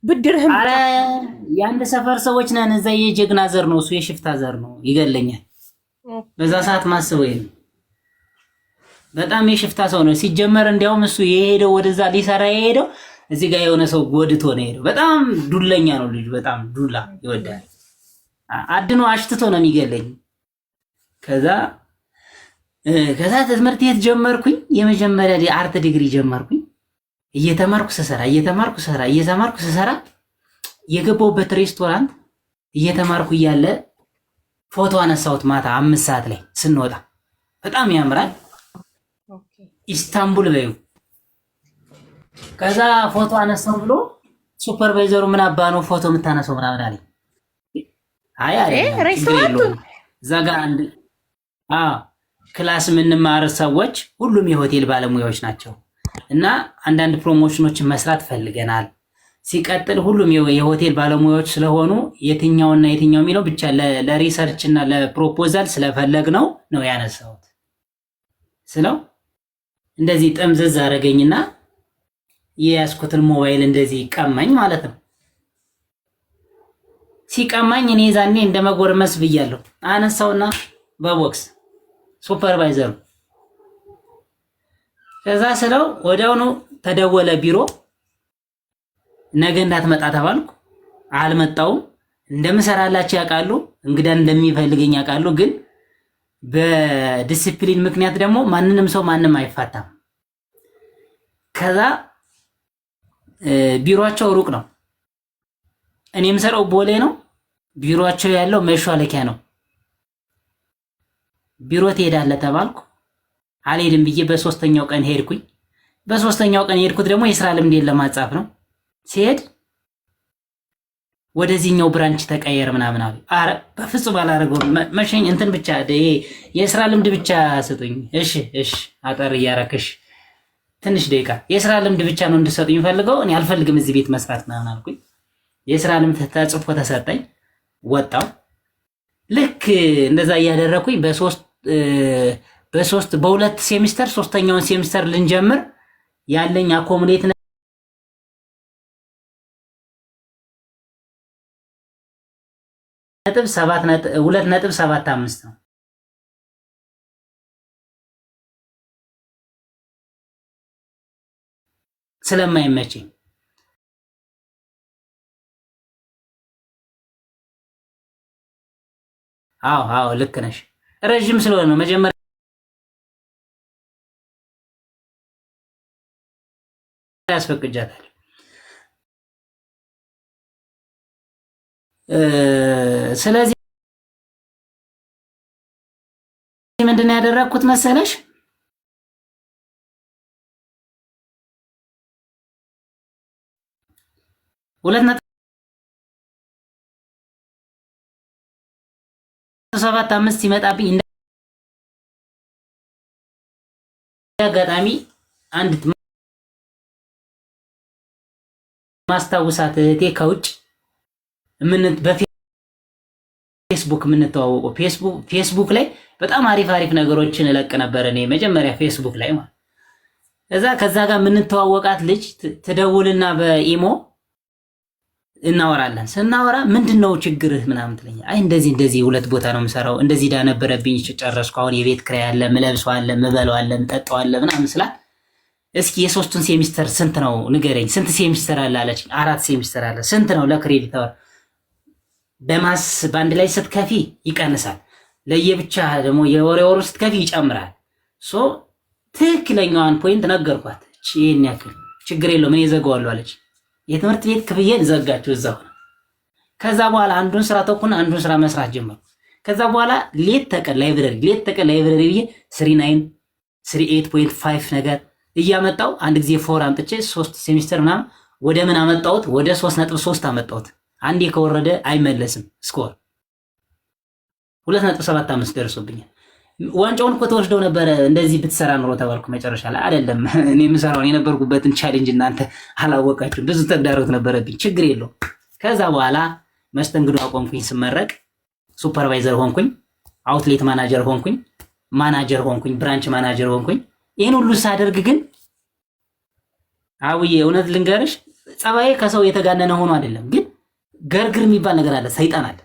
ብድርህም። አረ የአንድ ሰፈር ሰዎች ነን። እዛ የጀግና ዘር ነው እሱ፣ የሽፍታ ዘር ነው። ይገለኛል። በዛ ሰዓት ማስበው ይሄን በጣም የሽፍታ ሰው ነው ሲጀመር። እንዲያውም እሱ የሄደው ወደዛ ሊሰራ የሄደው እዚህ ጋር የሆነ ሰው ጎድቶ ነው የሄደው። በጣም ዱለኛ ነው ልጁ፣ በጣም ዱላ ይወዳል። አድኖ አሽትቶ ነው የሚገለኝ። ከዛ ትምህርት ቤት ጀመርኩኝ። የመጀመሪያ የአርት ዲግሪ ጀመርኩኝ። እየተማርኩ ስሰራ የገባሁበት ሬስቶራንት እየተማርኩ እያለ ፎቶ አነሳሁት። ማታ 5 ሰዓት ላይ ስንወጣ በጣም ያምራል። ኢስታንቡል በዩ። ከዛ ፎቶ አነሳው ብሎ ሱፐርቫይዘሩ ምን አባ ነው ፎቶ የምታነሳው ምናምን አለኝ። አይ ሬስቶራንቱ እዛ ጋር አንድ ክላስ የምንማር ሰዎች ሁሉም የሆቴል ባለሙያዎች ናቸው እና አንዳንድ ፕሮሞሽኖችን መስራት ፈልገናል። ሲቀጥል ሁሉም የሆቴል ባለሙያዎች ስለሆኑ የትኛውና የትኛው የሚለው ብቻ ለሪሰርች እና ለፕሮፖዛል ስለፈለግ ነው ያነሳሁት ስለው እንደዚህ ጥምዝዝ አደረገኝና የያዝኩትን ሞባይል እንደዚህ ቀማኝ ማለት ነው። ሲቀማኝ እኔ ዛኔ እንደመጎርመስ ብያለሁ። አነሳውና በቦክስ ሱፐርቫይዘሩ ከዛ ስለው ወዲያውኑ ተደወለ ቢሮ። ነገ እንዳትመጣ ተባልኩ። አልመጣውም። እንደምሰራላችሁ ያውቃሉ፣ እንግዳን እንደሚፈልገኝ ያውቃሉ። ግን በዲሲፕሊን ምክንያት ደግሞ ማንንም ሰው ማንም አይፋታም። ከዛ ቢሮአቸው ሩቅ ነው። እኔ የምሰራው ቦሌ ነው። ቢሮአቸው ያለው መሿለኪያ ነው። ቢሮ ትሄዳለህ ተባልኩ። አልሄድም ብዬ በሶስተኛው ቀን ሄድኩኝ። በሶስተኛው ቀን ሄድኩት ደግሞ የስራ ልምዴን ለማጻፍ ነው። ሲሄድ ወደዚህኛው ብራንች ተቀየር ምናምን አሉ። አረ በፍጹም አላደርገውም። መሸኝ እንትን ብቻ የስራ ልምድ ብቻ ስጡኝ። እሺ አጠር እያረክሽ ትንሽ ደቂቃ የስራ ልምድ ብቻ ነው እንድሰጡኝ ፈልገው። እኔ አልፈልግም እዚህ ቤት መስራት ምናምን አልኩኝ። የስራ ልምድ ተጽፎ ተሰጠኝ። ወጣው። ልክ እንደዛ እያደረኩኝ በሁለት ሴሚስተር ሶስተኛውን ሴሚስተር ልንጀምር ያለኝ አኮሞዴት ነጥብ 2.75 ነው። ስለማይመቸኝ አዎ ልክ ነሽ። ረጅም ስለሆነ ነው መጀመሪያ ያስፈቅጃታል። ስለዚህ ምንድን ነው ያደረኩት መሰለሽ? ሁለት ነጥብ 7.5 ሲመጣብኝ እንደ አጋጣሚ አንድ ማስታውሳት እህቴ ከውጭ በፌስቡክ የምንተዋወቀው ፌስቡክ ላይ በጣም አሪፍ ነገሮችን እለቅ ነበር እኔ መጀመሪያ ፌስቡክ ላይ ማለት። ከዛ ጋር የምንተዋወቃት ልጅ ትደውልና በኢሞ እናወራለን። ስናወራ ምንድነው ችግርህ ምናምን ትለኛ። አይ እንደዚህ ሁለት ቦታ ነው የምሰራው፣ እንደዚህ ዳ ነበረብኝ ጨረስኩ፣ አሁን የቤት ኪራይ አለ፣ ምለብሰው አለ፣ ምበለው አለ፣ ምጠጣው አለ ምናምን ስላት እስኪ የሶስቱን ሴሚስተር ስንት ነው ንገረኝ። ስንት ሴሚስተር አለ አለች። 4 ሴሚስተር አለ። ስንት ነው ለክሬዲት አወር? በማስ በአንድ ላይ ስትከፊ ይቀንሳል። ለየብቻ ደግሞ የወሩ ስትከፊ ይጨምራል። ሶ ትክክለኛዋን ፖይንት ነገርኳት። ይሄን ያክል ችግር የለውም እኔ ዘጋዋለሁ አለች። የትምህርት ቤት ክፍያዬን ዘጋችሁ እዛው። ከዛ በኋላ አንዱን ስራ ተኩና አንዱን ስራ መስራት ጀመርኩ። ከዛ በኋላ ሌት ተቀን ላይብረሪ ብዬ 39 38.5 ነገር እያመጣው አንድ ጊዜ 4 አምጥቼ 3 ሴሚስተር ምናምን ወደ ምን አመጣሁት? ወደ 3.3 አመጣሁት። አንዴ ከወረደ አይመለስም ስኮር 2.75 ደርሶብኛል። ዋንጫውን እኮ ተወስደው ነበረ እንደዚህ ብትሰራ ኑሮ ተባልኩ። መጨረሻ ላይ አይደለም እኔ የምሰራውን የነበርኩበትን ቻሌንጅ እናንተ አላወቃችሁ። ብዙ ተግዳሮት ነበረብኝ። ችግር የለውም። ከዛ በኋላ መስተንግዶ አቆምኩኝ። ስመረቅ ሱፐርቫይዘር ሆንኩኝ፣ አውትሌት ማናጀር ሆንኩኝ፣ ብራንች ማናጀር ሆንኩኝ። ይህን ሁሉ ሳደርግ ግን አውዬ እውነት ልንገርሽ ጸባዬ ከሰው የተጋነነ ሆኖ አይደለም፣ ግን ገርግር የሚባል ነገር አለ፣ ሰይጣን አለ።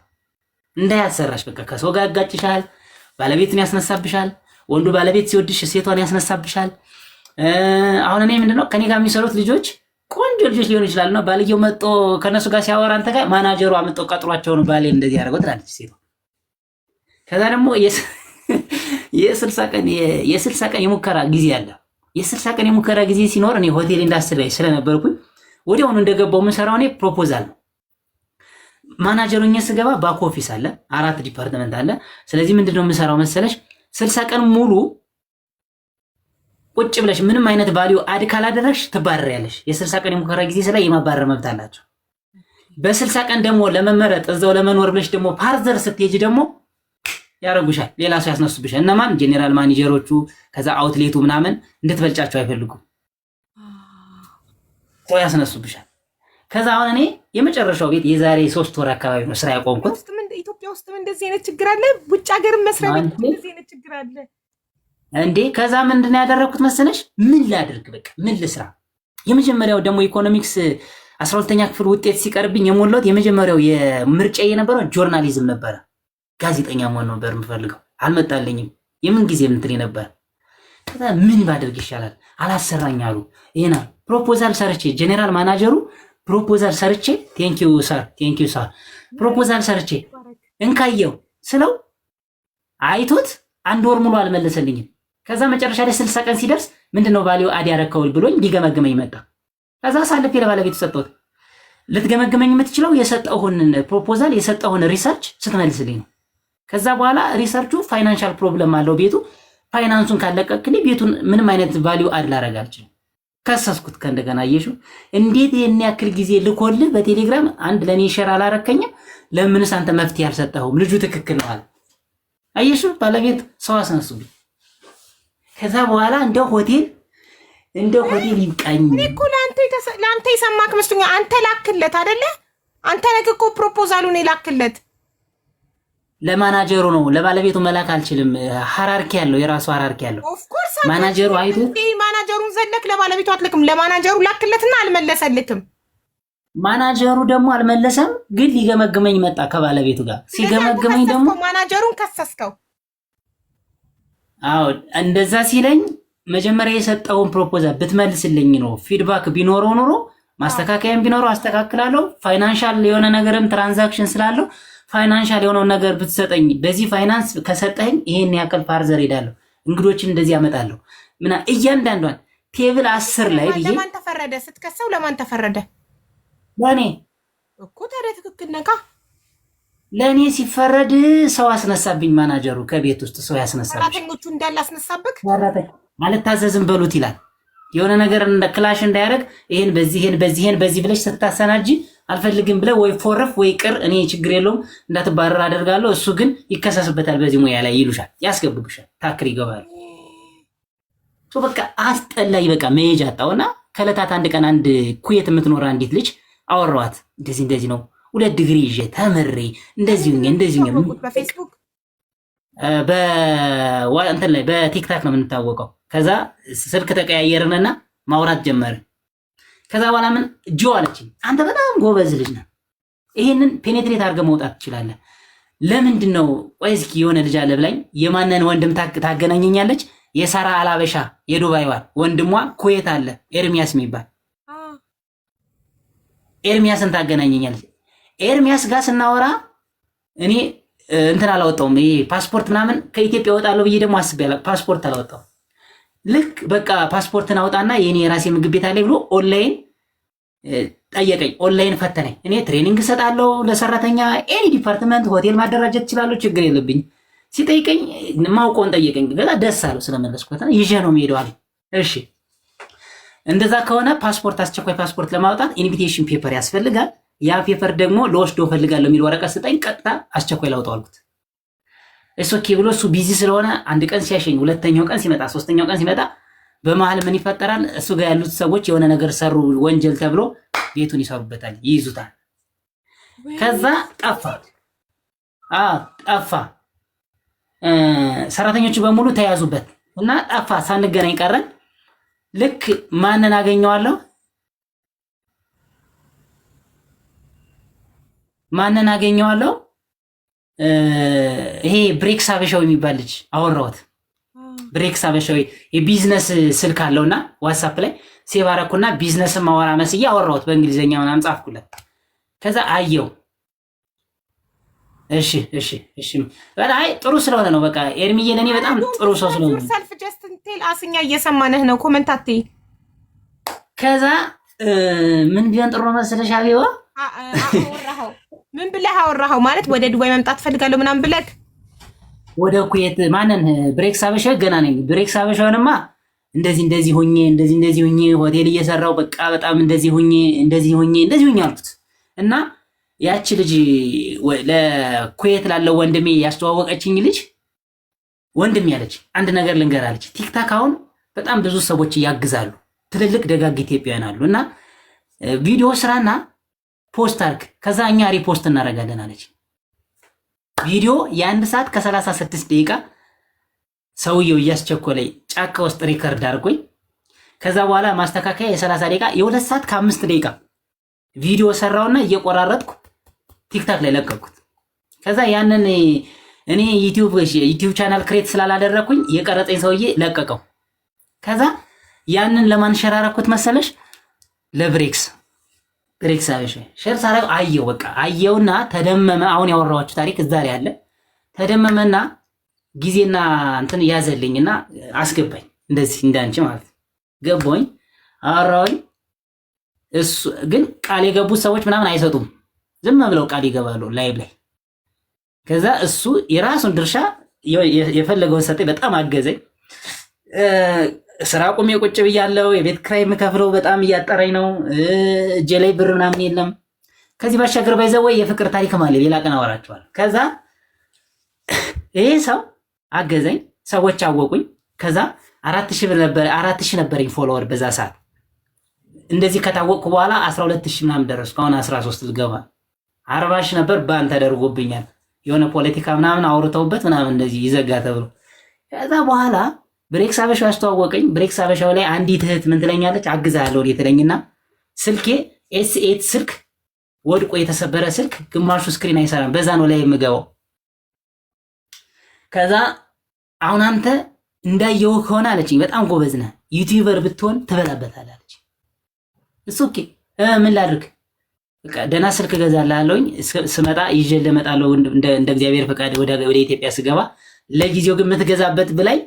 እንዳያሰራሽ በቃ ከሰው ጋር ያጋጭሻል፣ ባለቤትን ያስነሳብሻል። ወንዱ ባለቤት ሲወድሽ ሴቷን ያስነሳብሻል። አሁን እኔ ምንድነው ከኔ ጋር የሚሰሩት ልጆች ቆንጆ ልጆች ሊሆኑ ይችላሉ ነው። ባልየው መጥቶ ከነሱ ጋር ሲያወራ አንተ ጋር ማናጀሩ አመጣው ቀጥሯቸው ነው ባሌ እንደዚህ ያደርገው ትላለች ሴቷ። ከዛ ደግሞ የ60 ቀን የሙከራ ጊዜ አለ። የ60 ቀን የሙከራ ጊዜ ሲኖር እኔ ሆቴል ኢንዱስትሪ ላይ ስለነበርኩኝ ወዲያውኑ እንደገባው የምሰራው እኔ ፕሮፖዛል ነው። ማናጀሩኛ ስገባ ባክ ኦፊስ አለ፣ 4 ዲፓርትመንት አለ። ስለዚህ ምንድነው የምሰራው መሰለሽ 60 ቀን ሙሉ ቁጭ ብለሽ ምንም አይነት ቫልዩ አድ ካላደረግሽ ትባረሪያለሽ። የ60 ቀን የሙከራ ጊዜ ስለ የማባረር መብት አላቸው። በ60 ቀን ደግሞ ለመመረጥ እዛው ለመኖር ብለሽ ደግሞ ፓርዘር ስትሄጂ ደግሞ ያረጉሻል፣ ሌላ ሰው ያስነሱብሻል። እነማን? ጄኔራል ማኔጀሮቹ፣ ከዛ አውትሌቱ ምናምን እንድትበልጫቸው አይፈልጉም፣ ሰው ያስነሱብሻል። ከዛ አሁን እኔ የመጨረሻው ቤት የዛሬ 3 ወር አካባቢ ነው ስራ ያቆምኩት። ኢትዮጵያ ውስጥ እንደዚህ አይነት ችግር አለ፣ ውጭ ሀገርም መስሪያ ቤት እንደዚህ አይነት ችግር አለ እንዴ? ከዛ ምንድነው ያደረኩት መሰለሽ? ምን ላድርግ በቃ ምን ልስራ? የመጀመሪያው ደግሞ ኢኮኖሚክስ 12ኛ ክፍል ውጤት ሲቀርብኝ የሞላሁት የመጀመሪያው የምርጫ የነበረው ጆርናሊዝም ነበረ። ጋዜጠኛ መሆን ነበር የምፈልገው፣ አልመጣልኝም። የምን ጊዜ ምንትሪ ነበር። ከዛ ምን ባደርግ ይሻላል? አላሰራኝ አሉ። ይሄና ፕሮፖዛል ሰርቼ ጄኔራል ማናጀሩ ፕሮፖዛል ሰርቼ ቴንኪዩ ሳር ፕሮፖዛል ሰርቼ እንካየው ስለው አይቶት 1 ወር ሙሉ አልመለሰልኝም። ከዛ መጨረሻ ላይ 60 ቀን ሲደርስ ምንድነው ቫልዩ አድ ያረከውል ብሎኝ ሊገመግመኝ መጣ። ከዛ አሳልፌ ለባለቤቱ ሰጠሁት። ልትገመግመኝ የምትችለው የሰጠሁን ፕሮፖዛል የሰጠሁን ሪሰርች ስትመልስልኝ ነው። ከዛ በኋላ ሪሰርቹ ፋይናንሻል ፕሮብለም አለው ቤቱ፣ ፋይናንሱን ካለቀቅልኝ ቤቱን ምንም አይነት ቫልዩ አድ ላረግ አልችልም። ከሰስኩት ከእንደገና አየሽው እንዴት ይሄን ያክል ጊዜ ልኮልህ በቴሌግራም አንድ ለኔ ሼር አላረከኝም? ለምንስ አንተ መፍትሄ አልሰጠኸውም? ልጁ ትክክል ነው አለ። አየሽው ባለቤት ሰው አስነሱብኝ። ከዛ በኋላ እንደ ሆቴል ይብቃኝ። እኔ እኮ ለአንተ የሰማክ መስሎኛል። አንተ ላክለት አይደለ? አንተ ነህ እኮ ፕሮፖዛሉን የላክለት። ለማናጀሩ ነው፣ ለባለቤቱ መላክ አልችልም። ሃራርኪ ያለው የራሱ ሃራርኪ ያለው ማናጀሩ አይቶ ማናጀሩን ዘለክ ለባለቤቱ አትልክም። ለማናጀሩ ላክለትና አልመለሰልክም። ማናጀሩ ደግሞ አልመለሰም፣ ግን ሊገመግመኝ መጣ ከባለቤቱ ጋር። ሲገመግመኝ ደግሞ ማናጀሩን ከሰስከው። አዎ እንደዛ ሲለኝ መጀመሪያ የሰጠውን ፕሮፖዛል ብትመልስልኝ ነው ፊድባክ ቢኖረው ኖሮ ማስተካከያም ቢኖረው አስተካክላለሁ። ፋይናንሻል የሆነ ነገርም ትራንዛክሽን ስላለው ፋይናንሻል የሆነውን ነገር ብትሰጠኝ፣ በዚህ ፋይናንስ ከሰጠኝ ይሄን ያክል ፋርዘር ሄዳለሁ፣ እንግዶችን እንደዚህ ያመጣለሁ ምና እያንዳንዷን ቴብል 10 ላይ ብዬ ለማን ተፈረደ? ስትከሰው ለማን ተፈረደ? ለኔ እኮ። ታዲያ ትክክል ነካ። ለኔ ሲፈረድ ሰው አስነሳብኝ። ማናጀሩ ከቤት ውስጥ ሰው ያስነሳብኝ። ሰራተኞቹ እንዳለ አስነሳብክ። ማለት ታዘዝም በሉት ይላል። የሆነ ነገር እንደ ክላሽ እንዳያደርግ ይሄን በዚህ ብለሽ ስታሰናጂ አልፈልግም ብለ ወይ ፎረፍ ወይ ቅር፣ እኔ ችግር የለውም እንዳትባረር አደርጋለሁ። እሱ ግን ይከሰስበታል በዚህ ሙያ ላይ ይሉሻል፣ ያስገብዱሻል፣ ታክር ይገባል። በቃ አስጠላይ። በቃ መሄጃ አጣውና ከዕለታት አንድ ቀን አንድ ኩዌት የምትኖር አንዲት ልጅ አወራኋት። እንደዚህ ነው 2 ዲግሪ ይዤ ተምሬ እንደዚህ በፌስቡክ እንትን ላይ በቲክታክ ነው የምንታወቀው። ከዛ ስልክ ተቀያየርንና ማውራት ጀመርን። ከዛ በኋላ ምን ጆ አለችኝ፣ አንተ በጣም ጎበዝ ልጅ ነህ፣ ይሄንን ፔኔትሬት አድርገህ መውጣት ትችላለህ። ለምንድን ነው ቆይ እስኪ የሆነ ልጅ አለ ብላኝ የማንን ወንድም ታገናኘኛለች። የሳራ አላበሻ የዱባይዋን ወንድሟ ኩዌት አለ ኤርሚያስ የሚባል ኤርሚያስን ታገናኘኛለች። ኤርሚያስ ጋር ስናወራ እኔ እንትን አላወጣውም። ይሄ ፓስፖርት ምናምን ከኢትዮጵያ እወጣለሁ ብዬ ደግሞ አስቤያለሁ። ፓስፖርት አላወጣውም። ልክ በቃ ፓስፖርትን አውጣና የኔ የራሴ ምግብ ቤት አለ ብሎ ኦንላይን ጠየቀኝ። ኦንላይን ፈተነኝ። እኔ ትሬኒንግ እሰጣለሁ ለሰራተኛ ኤኒ ዲፓርትመንት ሆቴል ማደራጀት እችላለሁ፣ ችግር የለብኝ። ሲጠይቀኝ ማውቀውን ጠየቀኝ። በጣም ደስ አለው ስለመለስኩት። ይዤ ነው የምሄደው አለኝ። እሺ እንደዛ ከሆነ ፓስፖርት፣ አስቸኳይ ፓስፖርት ለማውጣት ኢንቪቴሽን ፔፐር ያስፈልጋል። ያ ፔፐር ደግሞ ለወስዶ ፈልጋለሁ የሚል ወረቀት ስጠኝ። ቀጥታ አስቸኳይ ላውጣው አልኩት። እሱ ኦኬ ብሎ እሱ ቢዚ ስለሆነ አንድ ቀን ሲያሸኝ፣ ሁለተኛው ቀን ሲመጣ፣ ሶስተኛው ቀን ሲመጣ በመሀል ምን ይፈጠራል? እሱ ጋር ያሉት ሰዎች የሆነ ነገር ሰሩ ወንጀል ተብሎ ቤቱን ይሰሩበታል፣ ይይዙታል። ከዛ ጠፋ ጠፋ። ሰራተኞቹ በሙሉ ተያዙበት እና ጠፋ። ሳንገናኝ ቀረን። ልክ ማንን አገኘዋለሁ? ይሄ ብሬክስ አበሻው የሚባል ልጅ አወራሁት። ብሬክስ አበሻው የቢዝነስ ስልክ አለውና ዋትስአፕ ላይ ሴቭ አደረኩና ቢዝነስን ማወራ መስዬ አወራሁት በእንግሊዝኛ ምናምን ጻፍኩለት። ከዛ አየው። እሺ በጣም ጥሩ ስለሆነ ነው። በቃ ኤርሚዬ ለኔ በጣም ጥሩ ሰው ስለሆነ ነው። ሰልፍ ጀስት ቴል አስኛ እየሰማነህ ነው ኮሜንታቴ። ከዛ ምን ቢሆን ጥሩ መሰለሽ አቢባ አወራኸው? ምን ብለህ አወራኸው? ማለት ወደ ዱባይ መምጣት ፈልጋለሁ ምናምን ብለህ ወደ ኩዌት ማንን ብሬክስ አበሻው ገና ነኝ። ብሬክስ አበሻውንማ እንደዚህ ሆኜ ሆቴል እየሰራው በቃ በጣም እንደዚህ ሆኜ አልኩት እና ያቺ ልጅ ለኩዌት ላለው ወንድሜ ያስተዋወቀችኝ ልጅ ወንድሜ ያለች አንድ ነገር ልንገራለች። ቲክታክ አሁን በጣም ብዙ ሰዎች ያግዛሉ፣ ትልልቅ ደጋግ ኢትዮጵያውያን አሉ እና ቪዲዮ ስራና ፖስት አርግ፣ ከዛ እኛ ሪፖስት እናደርጋለን አለች። ቪዲዮ የ1 ሰዓት ከ36 ደቂቃ ሰውየው እያስቸኮለኝ ጫካ ውስጥ ሪከርድ አድርጎኝ ከዛ በኋላ ማስተካከያ የ30 ደቂቃ የ2 ሰዓት ከ5 ደቂቃ ቪዲዮ ሰራውና እየቆራረጥኩ ቲክታክ ላይ ለቀኩት። ከዛ ያንን እኔ ዩቲዩብ ቻናል ክሬት ስላላደረኩኝ የቀረጸኝ ሰውዬ ለቀቀው። ከዛ ያንን ለማንሸራረኩት መሰለሽ ለብሬክስ አበሻ ሼር ሳረው አየው። በቃ አየውና ተደመመ። አሁን ያወራኋችሁ ታሪክ እዛ ላይ አለ። ተደመመና ጊዜና እንትን ያዘልኝና አስገባኝ። እንደዚህ እንዳንቺ ማለት ገባኝ፣ አወራሁኝ። እሱ ግን ቃል የገቡት ሰዎች ምናምን አይሰጡም፣ ዝም ብለው ቃል ይገባሉ ላይቭ ላይ። ከዛ እሱ የራሱን ድርሻ የፈለገውን ሰጠኝ፣ በጣም አገዘኝ። ስራ ቁሜ ቁጭ ብያለሁ። የቤት ክራይ የምከፍለው በጣም እያጠረኝ ነው። እጄ ላይ ብር ምናምን የለም። ከዚህ ባሻገር ባይዘወይ የፍቅር ታሪክ ማለት ሌላ ቀን አወራቸዋለሁ። ከዛ ይሄ ሰው አገዘኝ፣ ሰዎች አወቁኝ። ከዛ 4000 ነበረኝ ፎሎወር በዛ ሰዓት። እንደዚህ ከታወቅኩ በኋላ 12000 ምናምን ደረስኩ። አሁን 13 ልገባ 40 ነበር ባን ተደርጎብኛል። የሆነ ፖለቲካ ምናምን አውርተውበት ምናምን እንደዚህ ይዘጋ ተብሎ። ከዛ በኋላ ብሬክስ አበሻው አስተዋወቀኝ። ብሬክስ አበሻው ላይ አንዲት እህት ምን ትለኛለች? አግዛለሁ ትለኝና ስልኬ ኤስ8 ስልክ ወድቆ የተሰበረ ስልክ ግማሹ ስክሪን አይሰራም። በዛ ነው ላይ የምገባው። ከዛ አሁን አንተ እንዳየው ከሆነ አለችኝ፣ በጣም ጎበዝ ነህ፣ ዩቲዩበር ብትሆን ትበላበታለህ አለች። እሱ ኦኬ ምን ላድርግ? በቃ ደህና ስልክ እገዛልሃለሁኝ፣ ስመጣ ይዤልህ እመጣለሁ እንደ እግዚአብሔር ፈቃድ ወደ ኢትዮጵያ ስገባ። ለጊዜው ግን የምትገዛበት ብላይ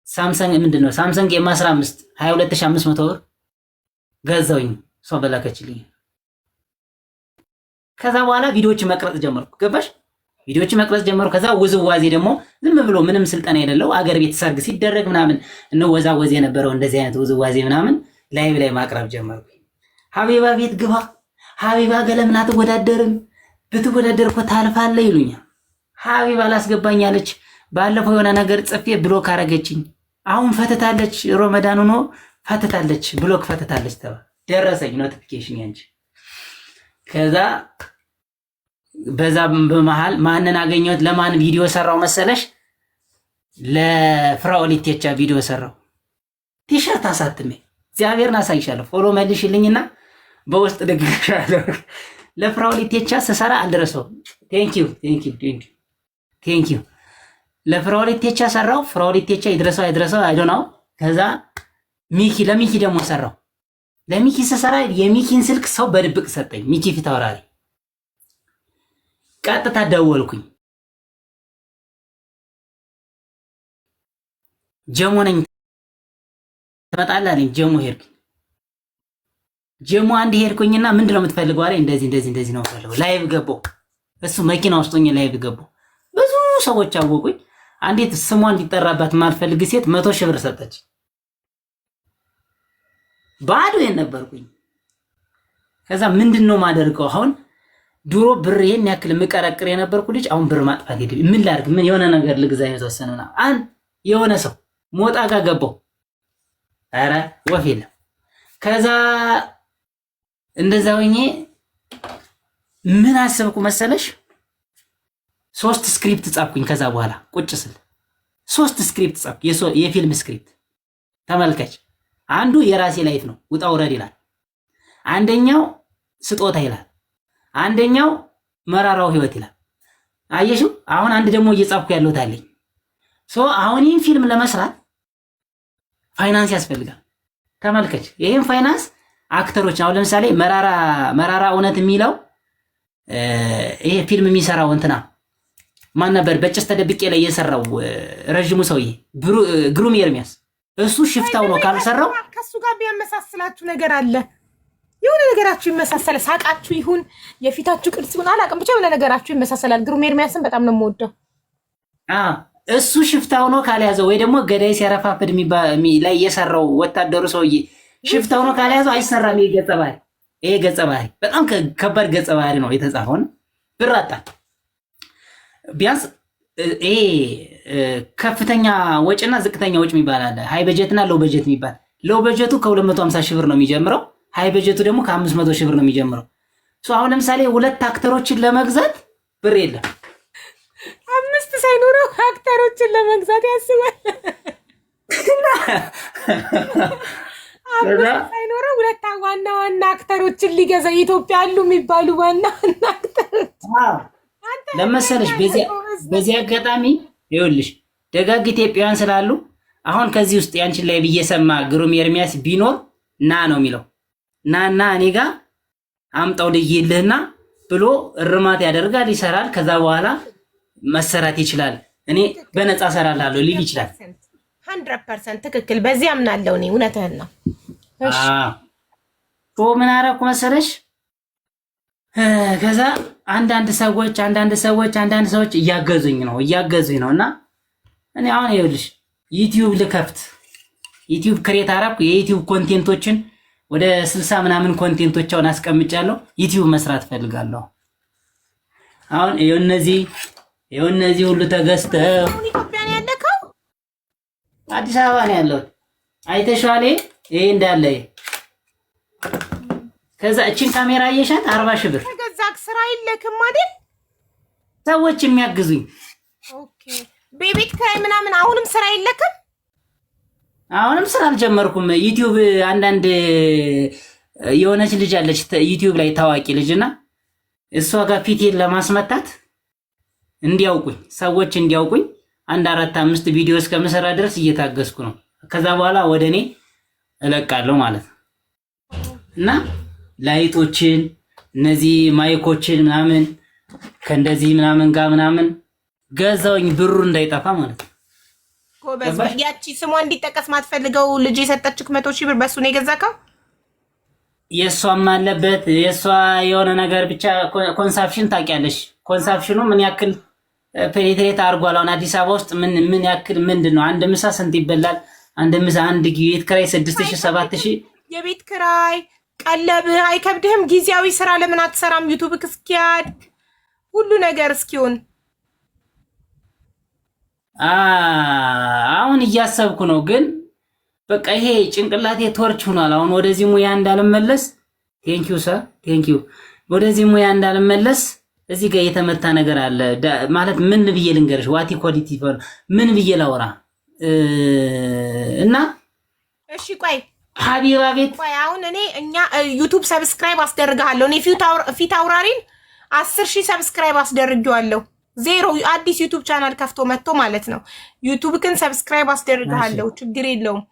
ሳምሰንግ ምንድነው ሳምሰንግ M15 22500 ብር ገዛውኝ። ሰው በላከችልኝ። ከዛ በኋላ ቪዲዮዎች መቅረጽ ጀመርኩ። ገባሽ? ቪዲዮዎች መቅረጽ ጀመርኩ። ከዛ ውዝዋዜ ደግሞ ዝም ብሎ ምንም ስልጠና የሌለው አገር ቤት ሰርግ ሲደረግ ምናምን እንወዛወዝ የነበረው እንደዚህ አይነት ውዝዋዜ ምናምን ላይቭ ላይ ማቅረብ ጀመርኩ። ሀቢባ ቤት ግባ፣ ሀቢባ ገለምና ትወዳደርም፣ ብትወዳደር እኮ ታልፋለህ ይሉኛል። ሀቢባ ላስገባኛለች። ባለፈው የሆነ ነገር ጽፌ ብሎክ አረገችኝ። አሁን ፈትታለች፣ ሮመዳን ሆኖ ፈትታለች፣ ብሎክ ፈትታለች ተባ ደረሰኝ ኖቲፊኬሽን ያንቺ። ከዛ በዛ በመሃል ማንን አገኘሁት? ለማን ቪዲዮ ሰራው መሰለሽ? ለፍራኦል ኢቴቻ ቪዲዮ ሰራው። ቲሸርት አሳትሜ እግዚአብሔርን አሳይሻለሁ። ፎሎ መልሽልኝና በውስጥ ደግሻለሁ። ለፍራኦል ኢቴቻ ስሰራ አልደረሰው። ቴንክ ዩ ለፍራኦሊቴቻ ሰራው። ፍራኦሊቴቻ ይድረሰው አይዶናው። ከዛ ለሚኪ ደግሞ ሰራው። ለሚኪ ስሰራ የሚኪን ስልክ ሰው በድብቅ ሰጠኝ። ሚኪ ፊት አውራሪ ቀጥታ ደወልኩኝ። ጀሞ ነኝ ትመጣለህ አለኝ። ጀሞ ሄድኩኝ። ጀሞ አንድ ሄድኩኝና ምንድነው የምትፈልገው አለኝ። እንደዚህ ነው የምፈልገው። ላይቭ ገባሁ። እሱ መኪና ውስጥ ሆኜ ላይቭ ገባሁ። ብዙ ሰዎች አወቁኝ። አንዲት ስሟ እንዲጠራባት ማልፈልግ ሴት 100 ሺህ ብር ሰጠች። ባዶ የነበርኩኝ። ከዛ ምንድነው ማደርገው አሁን? ድሮ ብር ይሄን ያክል የምቀረቅር የነበርኩ ልጅ አሁን ብር ማጥፋት ሄድ ምን ላድርግ? ምን የሆነ ነገር ልግዛ የተወሰነና የሆነ ሰው ሞጣ ጋር ገባው። ኧረ ወፍ የለም። ከዛ እንደዛ ሆኜ ምን አሰብኩ መሰለሽ? 3 ስክሪፕት ጻፍኩኝ። ከዛ በኋላ ቁጭ ስል 3 ስክሪፕት ጻፍኩ፣ የፊልም ስክሪፕት ተመልከች። አንዱ የራሴ ላይፍ ነው፣ ውጣ ውረድ ይላል። አንደኛው ስጦታ ይላል። አንደኛው መራራው ህይወት ይላል። አየሽው? አሁን አንድ ደግሞ እየጻፍኩ ያለው ታለኝ። አሁን ይህን ፊልም ለመስራት ፋይናንስ ያስፈልጋል። ተመልከች፣ ይህን ፋይናንስ አክተሮች፣ አሁን ለምሳሌ መራራ እውነት የሚለው ይሄ ፊልም የሚሰራው እንትና ማን ነበር? በጭስ ተደብቄ ላይ የሰራው ረጅሙ ሰውዬ ግሩም ኤርሚያስ። እሱ ሽፍታው ነው ካልሰራው። ከሱ ጋር ቢያመሳስላችሁ ነገር አለ። የሆነ ነገራችሁ ይመሳሰላል። ሳቃችሁ ይሁን የፊታችሁ ቅርጽ ይሁን አላውቅም፣ ብቻ የሆነ ነገራችሁ ይመሳሰላል። ግሩም ኤርሚያስን በጣም ነው የምወደው። እሱ ሽፍታው ነው ካልያዘው፣ ወይ ደግሞ ገዳይ ሲያረፋፍድ ላይ የሰራው ወታደሩ ሰውዬ ሽፍታው ነው ካልያዘው አይሰራም። ይሄ ገጸ ባህሪ በጣም ከባድ ገጸ ባህሪ ነው የተጻፈውን ብር አጣል። ቢያንስ ይሄ ከፍተኛ ወጪና ዝቅተኛ ወጪ የሚባል አለ። ሃይ በጀት እና ሎው በጀት የሚባል። ሎው በጀቱ ከ250 ሺህ ብር ነው የሚጀምረው። ሃይ በጀቱ ደግሞ ከ500 ሺህ ብር ነው የሚጀምረው። አሁን ለምሳሌ 2 አክተሮችን ለመግዛት ብር የለም። 5 ሳይኖረው አክተሮችን ለመግዛት ያስባል። ሳይኖረው 2 ዋና አክተሮችን ሊገዛ ኢትዮጵያ አሉ የሚባሉ ዋና አክተሮች ለመሰለሽ። በዚህ አጋጣሚ ይኸውልሽ ደጋግ ኢትዮጵያውያን ስላሉ አሁን ከዚህ ውስጥ ያንቺን ላይ ብየሰማ ግሩም ኤርሚያስ ቢኖር ና ነው የሚለው። ናና እኔ ጋር አምጣው ልይልህና ብሎ እርማት ያደርጋል፣ ይሰራል። ከዛ በኋላ መሰራት ይችላል። እኔ በነፃ ሰራላለሁ ሊል ይችላል። 100% ትክክል። በዚህ አምናለሁ እኔ። እውነትህን ነው። እሺ ምን አደረኩ መሰለሽ? ከዛ አንዳንድ ሰዎች እያገዙኝ ነው እና እኔ አሁን ይኸውልሽ ዩቲዩብ ልከፍት ዩቲዩብ ክሬት አደረኩ። የዩቲዩብ ኮንቴንቶችን ወደ 60 ምናምን ኮንቴንቶቻውን አስቀምጫለሁ። ዩቲዩብ መስራት ፈልጋለሁ። አሁን እነዚህ ሁሉ ተገዝተው ኢትዮጵያ ነው ያለከው? አዲስ አበባ ነው ያለው። አይተሽዋል? ይሄ እንዳለ ከዛ እቺን ካሜራ አየሻት? 40 ሺህ ብር ተገዛክ። ስራ የለክም አይደል? ሰዎች የሚያግዙኝ። ኦኬ ቤቢት ከይ ምናምን። አሁንም ስራ የለክም? አሁንም ስራ አልጀመርኩም። ዩቲዩብ አንዳንድ የሆነች ልጅ አለች ዩቲዩብ ላይ ታዋቂ ልጅና እሷ ጋር ፊቴን ለማስመታት ሰዎች እንዲያውቁኝ 4-5 ቪዲዮ እስከምሰራ ድረስ እየታገስኩ ነው። ከዛ በኋላ ወደ እኔ እለቃለሁ ማለት ነው። እና ላይቶችን እነዚህ ማይኮችን ምናምን ከእንደዚህ ምናምን ጋር ምናምን ገዛውኝ ብሩ እንዳይጠፋ ማለት ነው። ጎበዝ። ያቺ ስሟ እንዲጠቀስ ማትፈልገው ልጅ የሰጠችክ 100 ሺህ ብር በሱ ነው የገዛከው? የሷም አለበት የሷ የሆነ ነገር ብቻ ኮንሳፕሽን ታውቂያለሽ። ኮንሳፕሽኑ ምን ያክል ፔኔትሬት አድርጓል። አሁን አዲስ አበባ ውስጥ ምን ያክል ምንድነው? አንድ ምሳ ስንት ይበላል? አንድ ምሳ አንድ ቤት ክራይ 6000 7000 የቤት ክራይ ቀለብህ አይከብድህም? ጊዜያዊ ስራ ለምን አትሰራም? ዩቲዩብ እስኪያድግ ሁሉ ነገር እስኪሆን አሁን እያሰብኩ ነው። ግን በቃ ይሄ ጭንቅላቴ ቶርች ሆኗል። አሁን ወደዚህ ሙያ እንዳልመለስ ቴንኪዩ ሰር ቴንኪዩ። ወደዚህ ሙያ እንዳልመለስ እዚህ ጋር የተመታ ነገር አለ ማለት ምን ብዬ ልንገርሽ? ዋቲ ኳሊቲ ምን ብዬ ላውራ እና እሺ ቆይ ሀቢባ ቤት ቆይ አሁን እኛ ዩቲዩብ ሰብስክራይብ አስደርጋለሁ። እኔ ፊት አውራሪን 10,000 ሰብስክራይብ አስደርጌዋለሁ ዜሮ አዲስ ዩቲዩብ ቻናል ከፍቶ መጥቶ ማለት ነው። ዩቲዩብክን ሰብስክራይብ አስደርግሃለሁ፣ ችግር የለውም።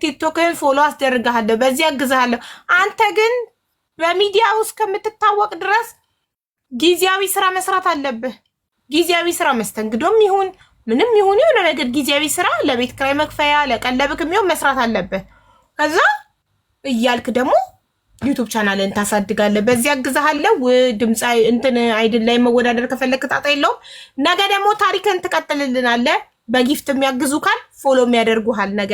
ቲክቶክን ፎሎ አስደርግሃለሁ፣ በዚህ አግዝሃለሁ። አንተ ግን በሚዲያ ውስጥ ከምትታወቅ ድረስ ጊዜያዊ ስራ መስራት አለብህ። ጊዜያዊ ስራ መስተንግዶም ይሁን ምንም ይሁን የሆነ ነገር ጊዜያዊ ስራ ለቤት ኪራይ መክፈያ ለቀለብክም ይሁን መስራት አለብህ። ከዛ እያልክ ደግሞ ዩቲዩብ ቻናልን ታሳድጋለህ። በዚህ አግዝሃለሁ። ድምጻይ እንትን አይደል ላይ መወዳደር ከፈለክ ጣጣ የለውም። ነገ ደግሞ ታሪክን ትቀጥልልናለህ። በጊፍት የሚያግዙካል፣ ፎሎ የሚያደርጉሃል ነገ